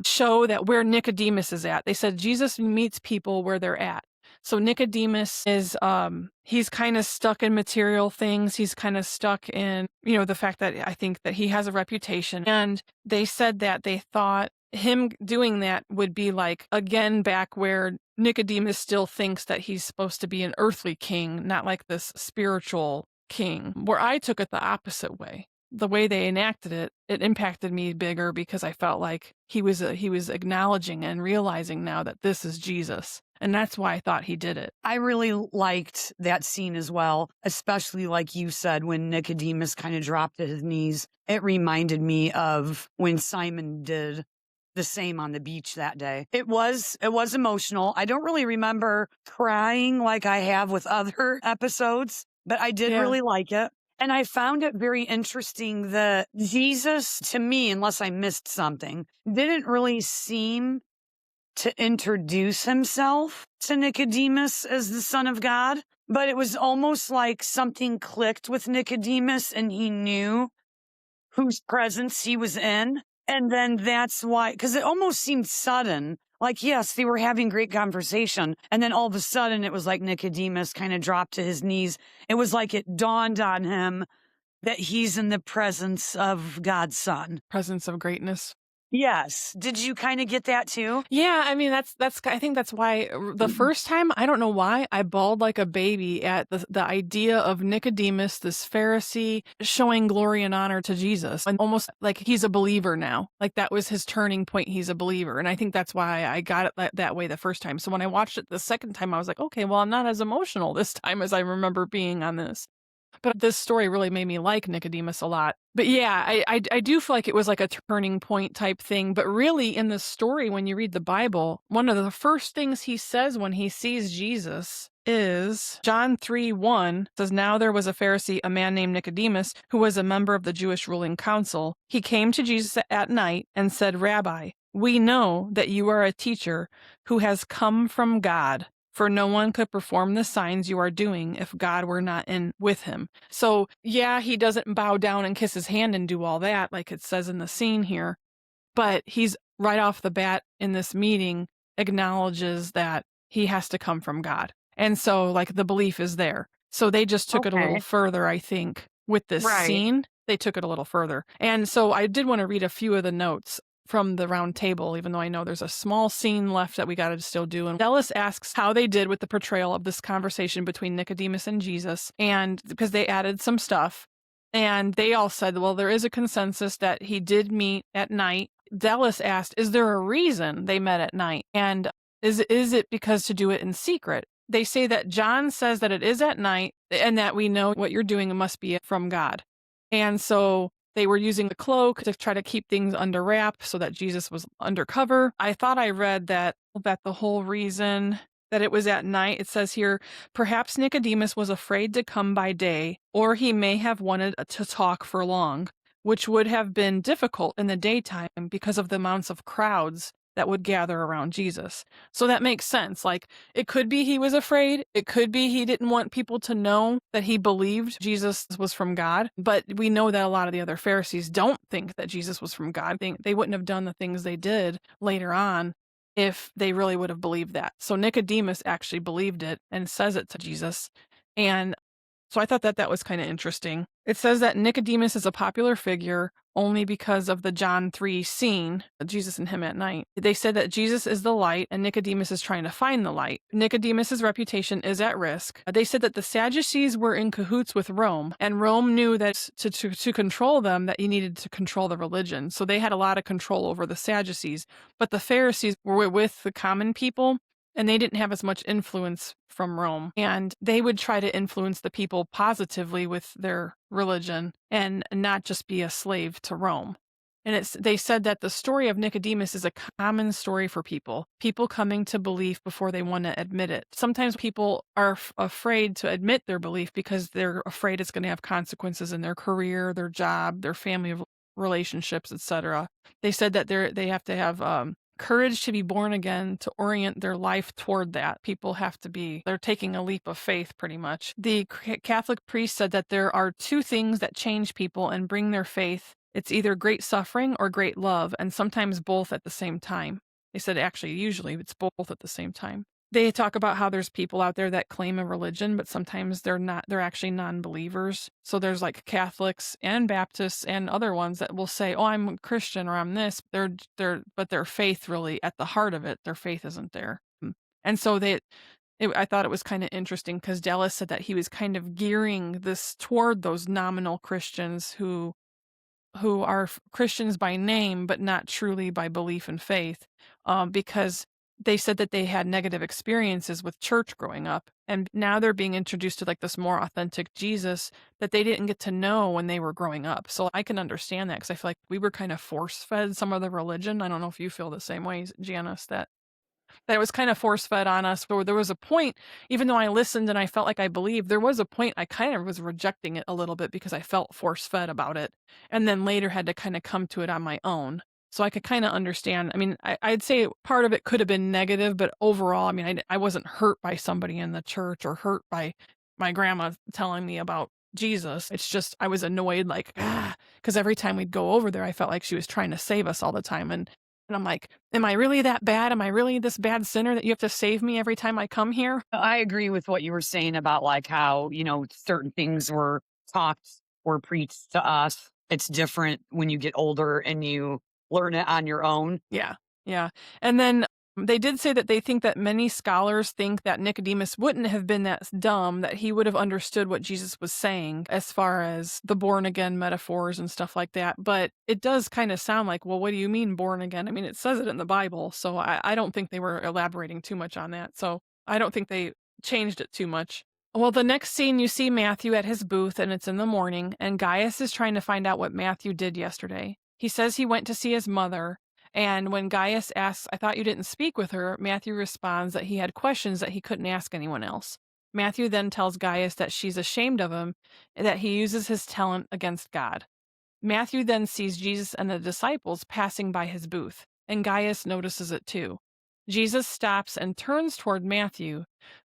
show that where Nicodemus is at. They said Jesus meets people where they're at. So Nicodemus is, he's kind of stuck in material things. He's kind of stuck in, the fact that I think that he has a reputation. And they said that they thought him doing that would be like, again, back where Nicodemus still thinks that he's supposed to be an earthly king, not like this spiritual king, where I took it the opposite way. The way they enacted it, it impacted me bigger because I felt like he was acknowledging and realizing now that this is Jesus. And that's why I thought he did it. I really liked that scene as well, especially like you said, when Nicodemus kind of dropped to his knees. It reminded me of when Simon did the same on the beach that day. It was emotional. I don't really remember crying like I have with other episodes, but I did really like it. And I found it very interesting that Jesus, to me, unless I missed something, didn't really seem to introduce himself to Nicodemus as the Son of God. But it was almost like something clicked with Nicodemus and he knew whose presence he was in. And then that's why, because it almost seemed sudden. Like, yes, they were having great conversation. And then all of a sudden, it was like Nicodemus kind of dropped to his knees. It was like it dawned on him that he's in the presence of God's Son. Presence of greatness. Yes. Did you kind of get that too? Yeah, I mean, that's I think that's why the first time, I don't know why, I bawled like a baby at the idea of Nicodemus, this Pharisee, showing glory and honor to Jesus, and almost like he's a believer now. Like that was his turning point. He's a believer. And I think that's why I got it that way the first time. So when I watched it the second time, I was like, okay, well, I'm not as emotional this time as I remember being on this. But this story really made me like Nicodemus a lot. But yeah, I do feel like it was like a turning point type thing. But really, in the story, when you read the Bible, one of the first things he says when he sees Jesus is John 3:1 says, "Now there was a Pharisee, a man named Nicodemus, who was a member of the Jewish ruling council. He came to Jesus at night and said, 'Rabbi, we know that you are a teacher who has come from God, for no one could perform the signs you are doing if God were not in with him.'" So, yeah, he doesn't bow down and kiss his hand and do all that like it says in the scene here, but he's right off the bat in this meeting acknowledges that he has to come from God. And so, like, the belief is there. So they just took it a little Okay. further, I think, with this Right. scene. They took it a little further. And so I did want to read a few of the notes from the round table, even though I know there's a small scene left that we got to still do. And Dallas asks how they did with the portrayal of this conversation between Nicodemus and Jesus, and because they added some stuff. And they all said, well, there is a consensus that he did meet at night. Dallas asked, is there a reason they met at night? And is it because to do it in secret? They say that John says that it is at night and that we know what you're doing must be from God. And so they were using the cloak to try to keep things under wrap so that Jesus was undercover. I thought I read that the whole reason that it was at night, it says here, perhaps Nicodemus was afraid to come by day, or he may have wanted to talk for long, which would have been difficult in the daytime because of the amounts of crowds that would gather around Jesus. So that makes sense. Like, it could be he was afraid. It could be he didn't want people to know that he believed Jesus was from God. But we know that a lot of the other Pharisees don't think that Jesus was from God. They wouldn't have done the things they did later on if they really would have believed that. So Nicodemus actually believed it and says it to Jesus. And so I thought that was kind of interesting. It says that Nicodemus is a popular figure only because of the John 3 scene, Jesus and him at night. They said that Jesus is the light and Nicodemus is trying to find the light. Nicodemus's reputation is at risk. They said that the Sadducees were in cahoots with Rome, and Rome knew that to control them, that you needed to control the religion. So they had a lot of control over the Sadducees, but the Pharisees were with the common people, and they didn't have as much influence from Rome. And they would try to influence the people positively with their religion and not just be a slave to Rome. And they said that the story of Nicodemus is a common story for people coming to belief before they want to admit it. Sometimes people are afraid to admit their belief because they're afraid it's going to have consequences in their career, their job, their family relationships, etc. They said that they have to have courage to be born again, to orient their life toward that. People have to they're taking a leap of faith pretty much. The Catholic priest said that there are two things that change people and bring their faith. It's either great suffering or great love, and sometimes both at the same time. They said actually, usually it's both at the same time. They talk about how there's people out there that claim a religion, but sometimes they're actually non-believers. So there's like Catholics and Baptists and other ones that will say, oh, I'm a Christian or I'm this. But their faith really, at the heart of it, their faith isn't there. And so I thought it was kind of interesting because Dallas said that he was kind of gearing this toward those nominal Christians who are Christians by name, but not truly by belief and faith, because they said that they had negative experiences with church growing up. And now they're being introduced to like this more authentic Jesus that they didn't get to know when they were growing up. So I can understand that because I feel like we were kind of force fed some of the religion. I don't know if you feel the same way, Janice, that it was kind of force fed on us. But there was a point, even though I listened and I felt like I believed, there was a point I kind of was rejecting it a little bit because I felt force fed about it. And then later had to kind of come to it on my own. So I could kind of understand. I mean, I'd say part of it could have been negative, but overall, I mean, I wasn't hurt by somebody in the church or hurt by my grandma telling me about Jesus. It's just I was annoyed, like, because every time we'd go over there, I felt like she was trying to save us all the time. And I'm like, am I really that bad? Am I really this bad sinner that you have to save me every time I come here? I agree with what you were saying about like how, certain things were talked or preached to us. It's different when you get older and you learn it on your own. Yeah. Yeah. And then they did say that they think that many scholars think that Nicodemus wouldn't have been that dumb, that he would have understood what Jesus was saying as far as the born again metaphors and stuff like that. But it does kind of sound like, well, what do you mean born again? I mean, it says it in the Bible. So I don't think they were elaborating too much on that. So I don't think they changed it too much. Well, the next scene, you see Matthew at his booth, and it's in the morning, and Gaius is trying to find out what Matthew did yesterday. He says he went to see his mother, and when Gaius asks, I thought you didn't speak with her, Matthew responds that he had questions that he couldn't ask anyone else. Matthew then tells Gaius that she's ashamed of him and that he uses his talent against God. Matthew then sees Jesus and the disciples passing by his booth, and Gaius notices it too. Jesus stops and turns toward Matthew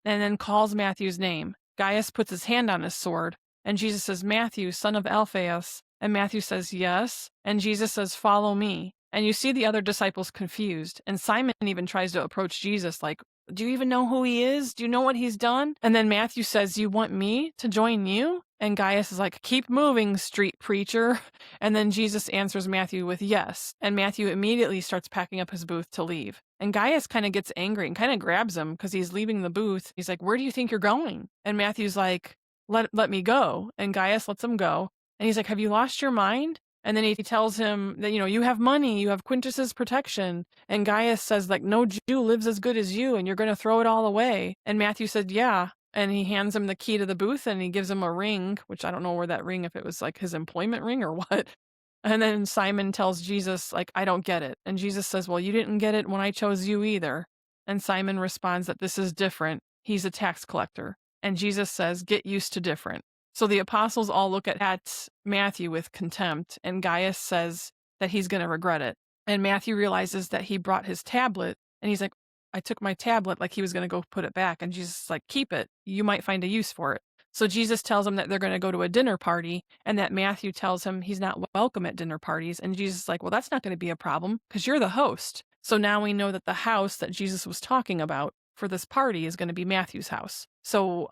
and then calls Matthew's name. Gaius puts his hand on his sword, and Jesus says, Matthew, son of Alphaeus. And Matthew says, yes. And Jesus says, follow me. And you see the other disciples confused, and Simon even tries to approach Jesus like, do you even know who he is? Do you know what he's done? And then Matthew says, you want me to join you? And Gaius is like, keep moving, street preacher. And then Jesus answers Matthew with yes. And Matthew immediately starts packing up his booth to leave. And Gaius kind of gets angry and kind of grabs him because he's leaving the booth. He's like, where do you think you're going? And Matthew's like, let me go. And Gaius lets him go. And he's like, have you lost your mind? And then he tells him that, you have money, you have Quintus's protection. And Gaius says, like, no Jew lives as good as you, and you're going to throw it all away. And Matthew said, yeah. And he hands him the key to the booth, and he gives him a ring, which I don't know where that ring, if it was like his employment ring or what. And then Simon tells Jesus, like, I don't get it. And Jesus says, well, you didn't get it when I chose you either. And Simon responds that this is different. He's a tax collector. And Jesus says, get used to different. So the apostles all look at Matthew with contempt, and Gaius says that he's going to regret it. And Matthew realizes that he brought his tablet, and he's like, I took my tablet, like he was going to go put it back. And Jesus is like, keep it. You might find a use for it. So Jesus tells him that they're going to go to a dinner party, and that Matthew tells him he's not welcome at dinner parties. And Jesus is like, well, that's not going to be a problem because you're the host. So now we know that the house that Jesus was talking about for this party is going to be Matthew's house. So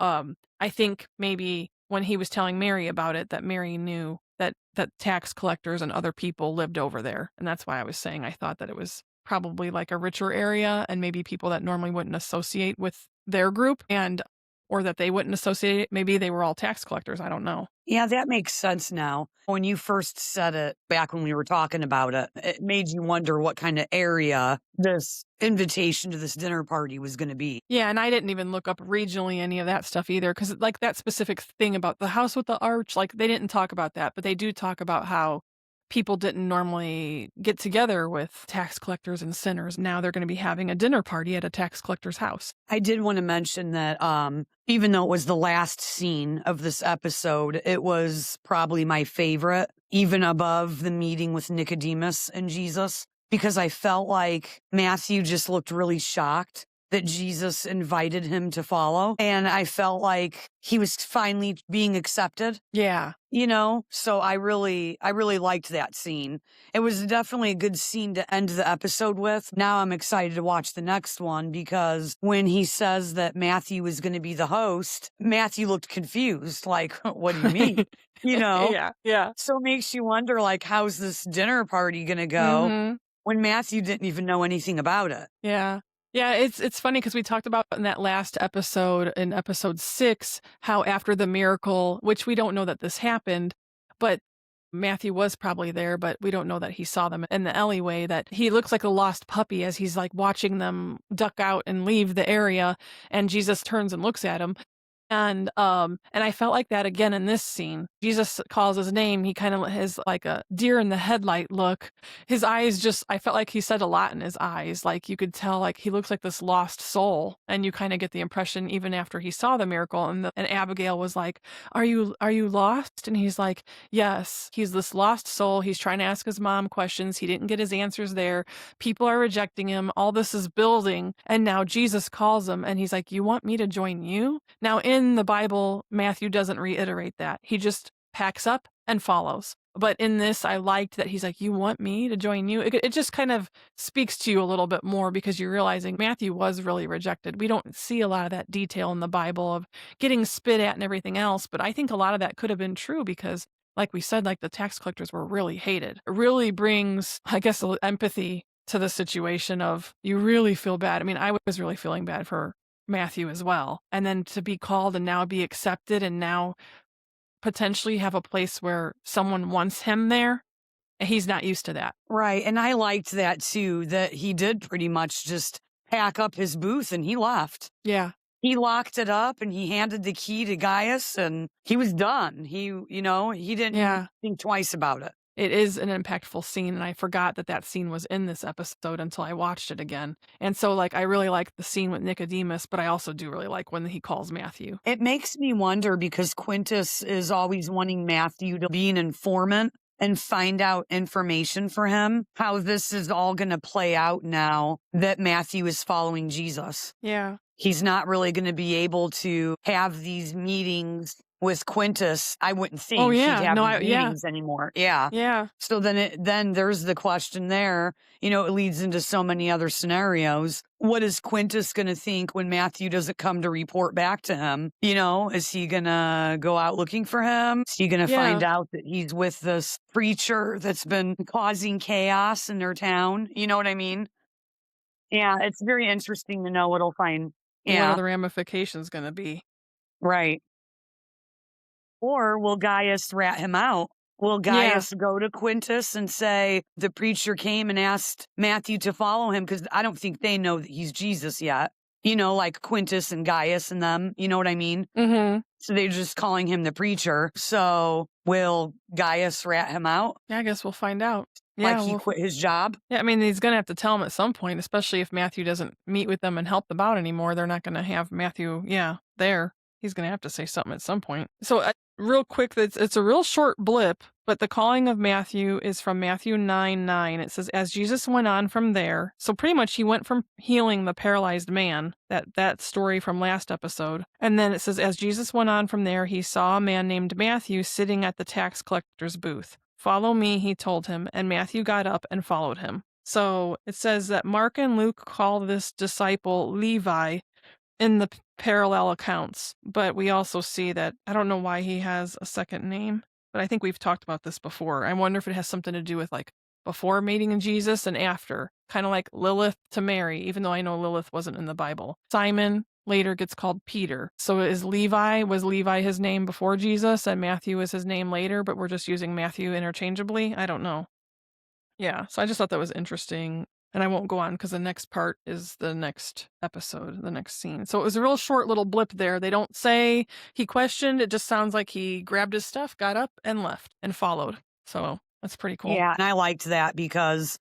I think maybe when he was telling Mary about it, that Mary knew that tax collectors and other people lived over there. And that's why I was saying I thought that it was probably like a richer area and maybe people that normally wouldn't associate with their group, or that they wouldn't associate it. Maybe they were all tax collectors. I don't know. Yeah, that makes sense now. When you first said it back when we were talking about it, it made you wonder what kind of area this invitation to this dinner party was going to be. Yeah, and I didn't even look up regionally any of that stuff either, because like that specific thing about the house with the arch, like they didn't talk about that, but they do talk about how people didn't normally get together with tax collectors and sinners. Now they're going to be having a dinner party at a tax collector's house. I did want to mention that even though it was the last scene of this episode, it was probably my favorite, even above the meeting with Nicodemus and Jesus, because I felt like Matthew just looked really shocked that Jesus invited him to follow. And I felt like he was finally being accepted. Yeah. So I really liked that scene. It was definitely a good scene to end the episode with. Now I'm excited to watch the next one because when he says that Matthew is going to be the host, Matthew looked confused. Like, what do you mean? Yeah. So it makes you wonder, like, how's this dinner party going to go when Matthew didn't even know anything about it? Yeah. Yeah, it's funny because we talked about in that last episode, in episode 6, how after the miracle, which we don't know that this happened, but Matthew was probably there, but we don't know that he saw them in the alleyway, that he looks like a lost puppy as he's like watching them duck out and leave the area, and Jesus turns and looks at him. And I felt like that again in this scene. Jesus calls his name. He kind of has like a deer in the headlight look. His eyes I felt like he said a lot in his eyes. Like you could tell, like he looks like this lost soul. And you kind of get the impression even after he saw the miracle. And Abigail was like, are you lost? And he's like, yes, he's this lost soul. He's trying to ask his mom questions. He didn't get his answers there. People are rejecting him. All this is building. And now Jesus calls him and he's like, you want me to join you? Now in the Bible, Matthew doesn't reiterate that. He just packs up and follows. But in this, I liked that he's like, you want me to join you? It just kind of speaks to you a little bit more because you're realizing Matthew was really rejected. We don't see a lot of that detail in the Bible of getting spit at and everything else. But I think a lot of that could have been true because, like we said, like the tax collectors were really hated. It really brings, I guess, a little empathy to the situation of you really feel bad. I mean, I was really feeling bad for Matthew as well. And then to be called and now be accepted and now potentially have a place where someone wants him there. He's not used to that. Right. And I liked that too, that he did pretty much just pack up his booth and he left. Yeah. he locked it up and he handed the key to Gaius and he was done. He didn't think twice about it. It is an impactful scene, and I forgot that scene was in this episode until I watched it again. And so, I really like the scene with Nicodemus, but I also do really like when he calls Matthew. It makes me wonder because Quintus is always wanting Matthew to be an informant and find out information for him, how this is all going to play out now that Matthew is following Jesus. Yeah. He's not really going to be able to have these meetings with Quintus. I wouldn't think he'd have these meetings anymore. Yeah. Yeah. So then there's the question there. It leads into so many other scenarios. What is Quintus going to think when Matthew doesn't come to report back to him? Is he going to go out looking for him? Is he going to find out that he's with this preacher that's been causing chaos in their town? You know what I mean? Yeah, it's very interesting to know what he'll find. Yeah. What are the ramifications going to be? Right. Or will Gaius rat him out? Will Gaius go to Quintus and say, the preacher came and asked Matthew to follow him? Because I don't think they know that he's Jesus yet. Like Quintus and Gaius and them. You know what I mean? Mm-hmm. So they're just calling him the preacher. So will Gaius rat him out? Yeah, I guess we'll find out. Yeah, he quit his job? Yeah, I mean, he's going to have to tell him at some point, especially if Matthew doesn't meet with them and help them out anymore. They're not going to have Matthew, there. He's going to have to say something at some point. So real quick, it's a real short blip, but the calling of Matthew is from Matthew 9:9. It says, as Jesus went on from there, so pretty much he went from healing the paralyzed man, that story from last episode. And then it says, as Jesus went on from there, he saw a man named Matthew sitting at the tax collector's booth. Follow me, he told him, and Matthew got up and followed him. So it says that Mark and Luke call this disciple Levi in the parallel accounts, but we also see that, I don't know why he has a second name, but I think we've talked about this before. I wonder if it has something to do with before meeting Jesus and after, kind of like Lilith to Mary, even though I know Lilith wasn't in the Bible. Simon later gets called Peter. So was Levi his name before Jesus and Matthew is his name later, but we're just using Matthew interchangeably? I don't know. Yeah, so I just thought that was interesting. And I won't go on because the next part is the next episode, the next scene. So it was a real short little blip there. They don't say he questioned. It just sounds like he grabbed his stuff, got up, and left and followed. So that's pretty cool. Yeah, and I liked that because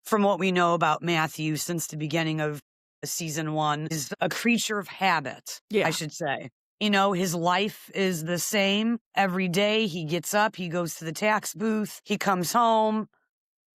from what we know about Matthew since the beginning of season 1, is a creature of habit, I should say. His life is the same every day. He gets up, he goes to the tax booth, he comes home.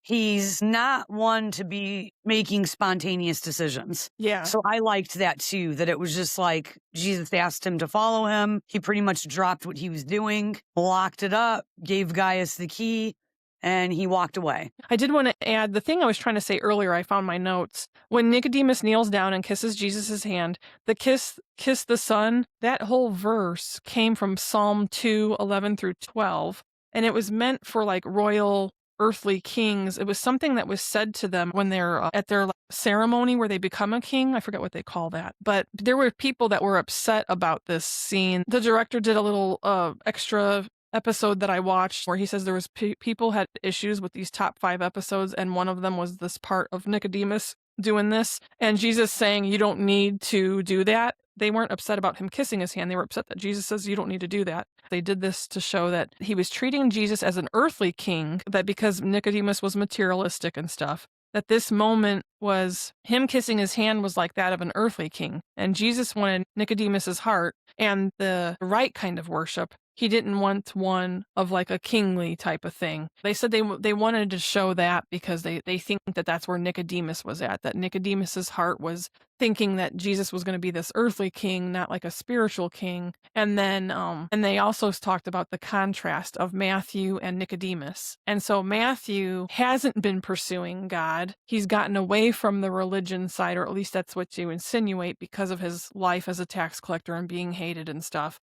He's not one to be making spontaneous decisions. Yeah. So I liked that too, that it was just like Jesus asked him to follow him. He pretty much dropped what he was doing, locked it up, gave Gaius the key, and he walked away. I did want to add the thing I was trying to say earlier. I found my notes. When Nicodemus kneels down and kisses Jesus' hand, the kiss the Son, that whole verse came from Psalm 2:11 through 12. And it was meant for royal earthly kings. It was something that was said to them when they're at their ceremony where they become a king. I forget what they call that. But there were people that were upset about this scene. The director did a little extra episode that I watched where he says there was people had issues with these top 5 episodes, and one of them was this part of Nicodemus doing this, and Jesus saying you don't need to do that. They weren't upset about him kissing his hand. They were upset that Jesus says you don't need to do that. They did this to show that he was treating Jesus as an earthly king, that because Nicodemus was materialistic and stuff, that this moment was him kissing his hand was like that of an earthly king. And Jesus wanted Nicodemus's heart and the right kind of worship. He didn't want one of a kingly type of thing. They said they wanted to show that because they think that that's where Nicodemus was at, that Nicodemus's heart was thinking that Jesus was going to be this earthly king, not like a spiritual king. And then, and they also talked about the contrast of Matthew and Nicodemus. And so Matthew hasn't been pursuing God. He's gotten away from the religion side, or at least that's what you insinuate, because of his life as a tax collector and being hated and stuff.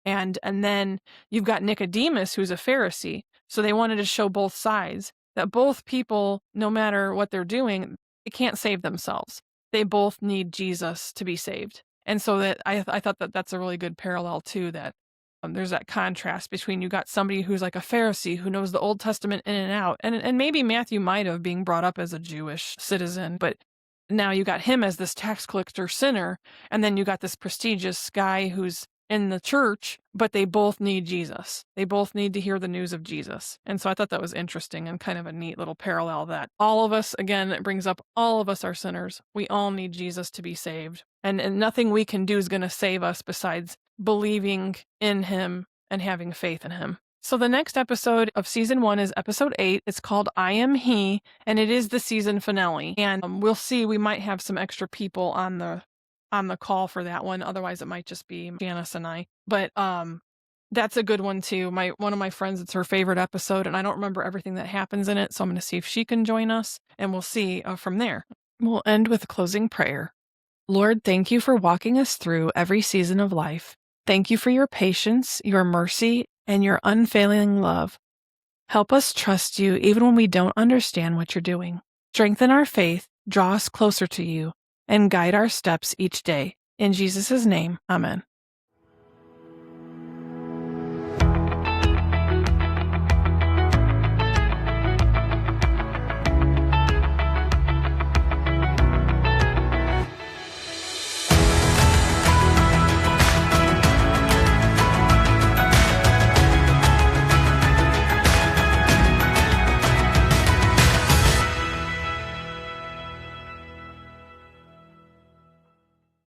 And then you've got Nicodemus, who's a Pharisee. So they wanted to show both sides, that both people, no matter what they're doing, they can't save themselves. They both need Jesus to be saved. And so that I thought that that's a really good parallel too, that there's that contrast between you got somebody who's like a Pharisee who knows the Old Testament in and out. And maybe Matthew might have been brought up as a Jewish citizen, but now you got him as this tax collector sinner, and then you got this prestigious guy who's in the church, but they both need Jesus. They both need to hear the news of Jesus. And so I thought that was interesting and kind of a neat little parallel that all of us, again, it brings up all of us are sinners. We all need Jesus to be saved. And nothing we can do is going to save us besides believing in him and having faith in him. So the next episode of season 1 is episode 8. It's called I Am He, and it is the season finale. And we'll see, we might have some extra people on the call for that one. Otherwise, it might just be Janice and I. But that's a good one too. One of my friends, it's her favorite episode, and I don't remember everything that happens in it, so I'm going to see if she can join us, and we'll see from there. We'll end with a closing prayer. Lord, thank you for walking us through every season of life. Thank you for your patience, your mercy, and your unfailing love. Help us trust you even when we don't understand what you're doing. Strengthen our faith, draw us closer to you, and guide our steps each day. In Jesus' name, amen.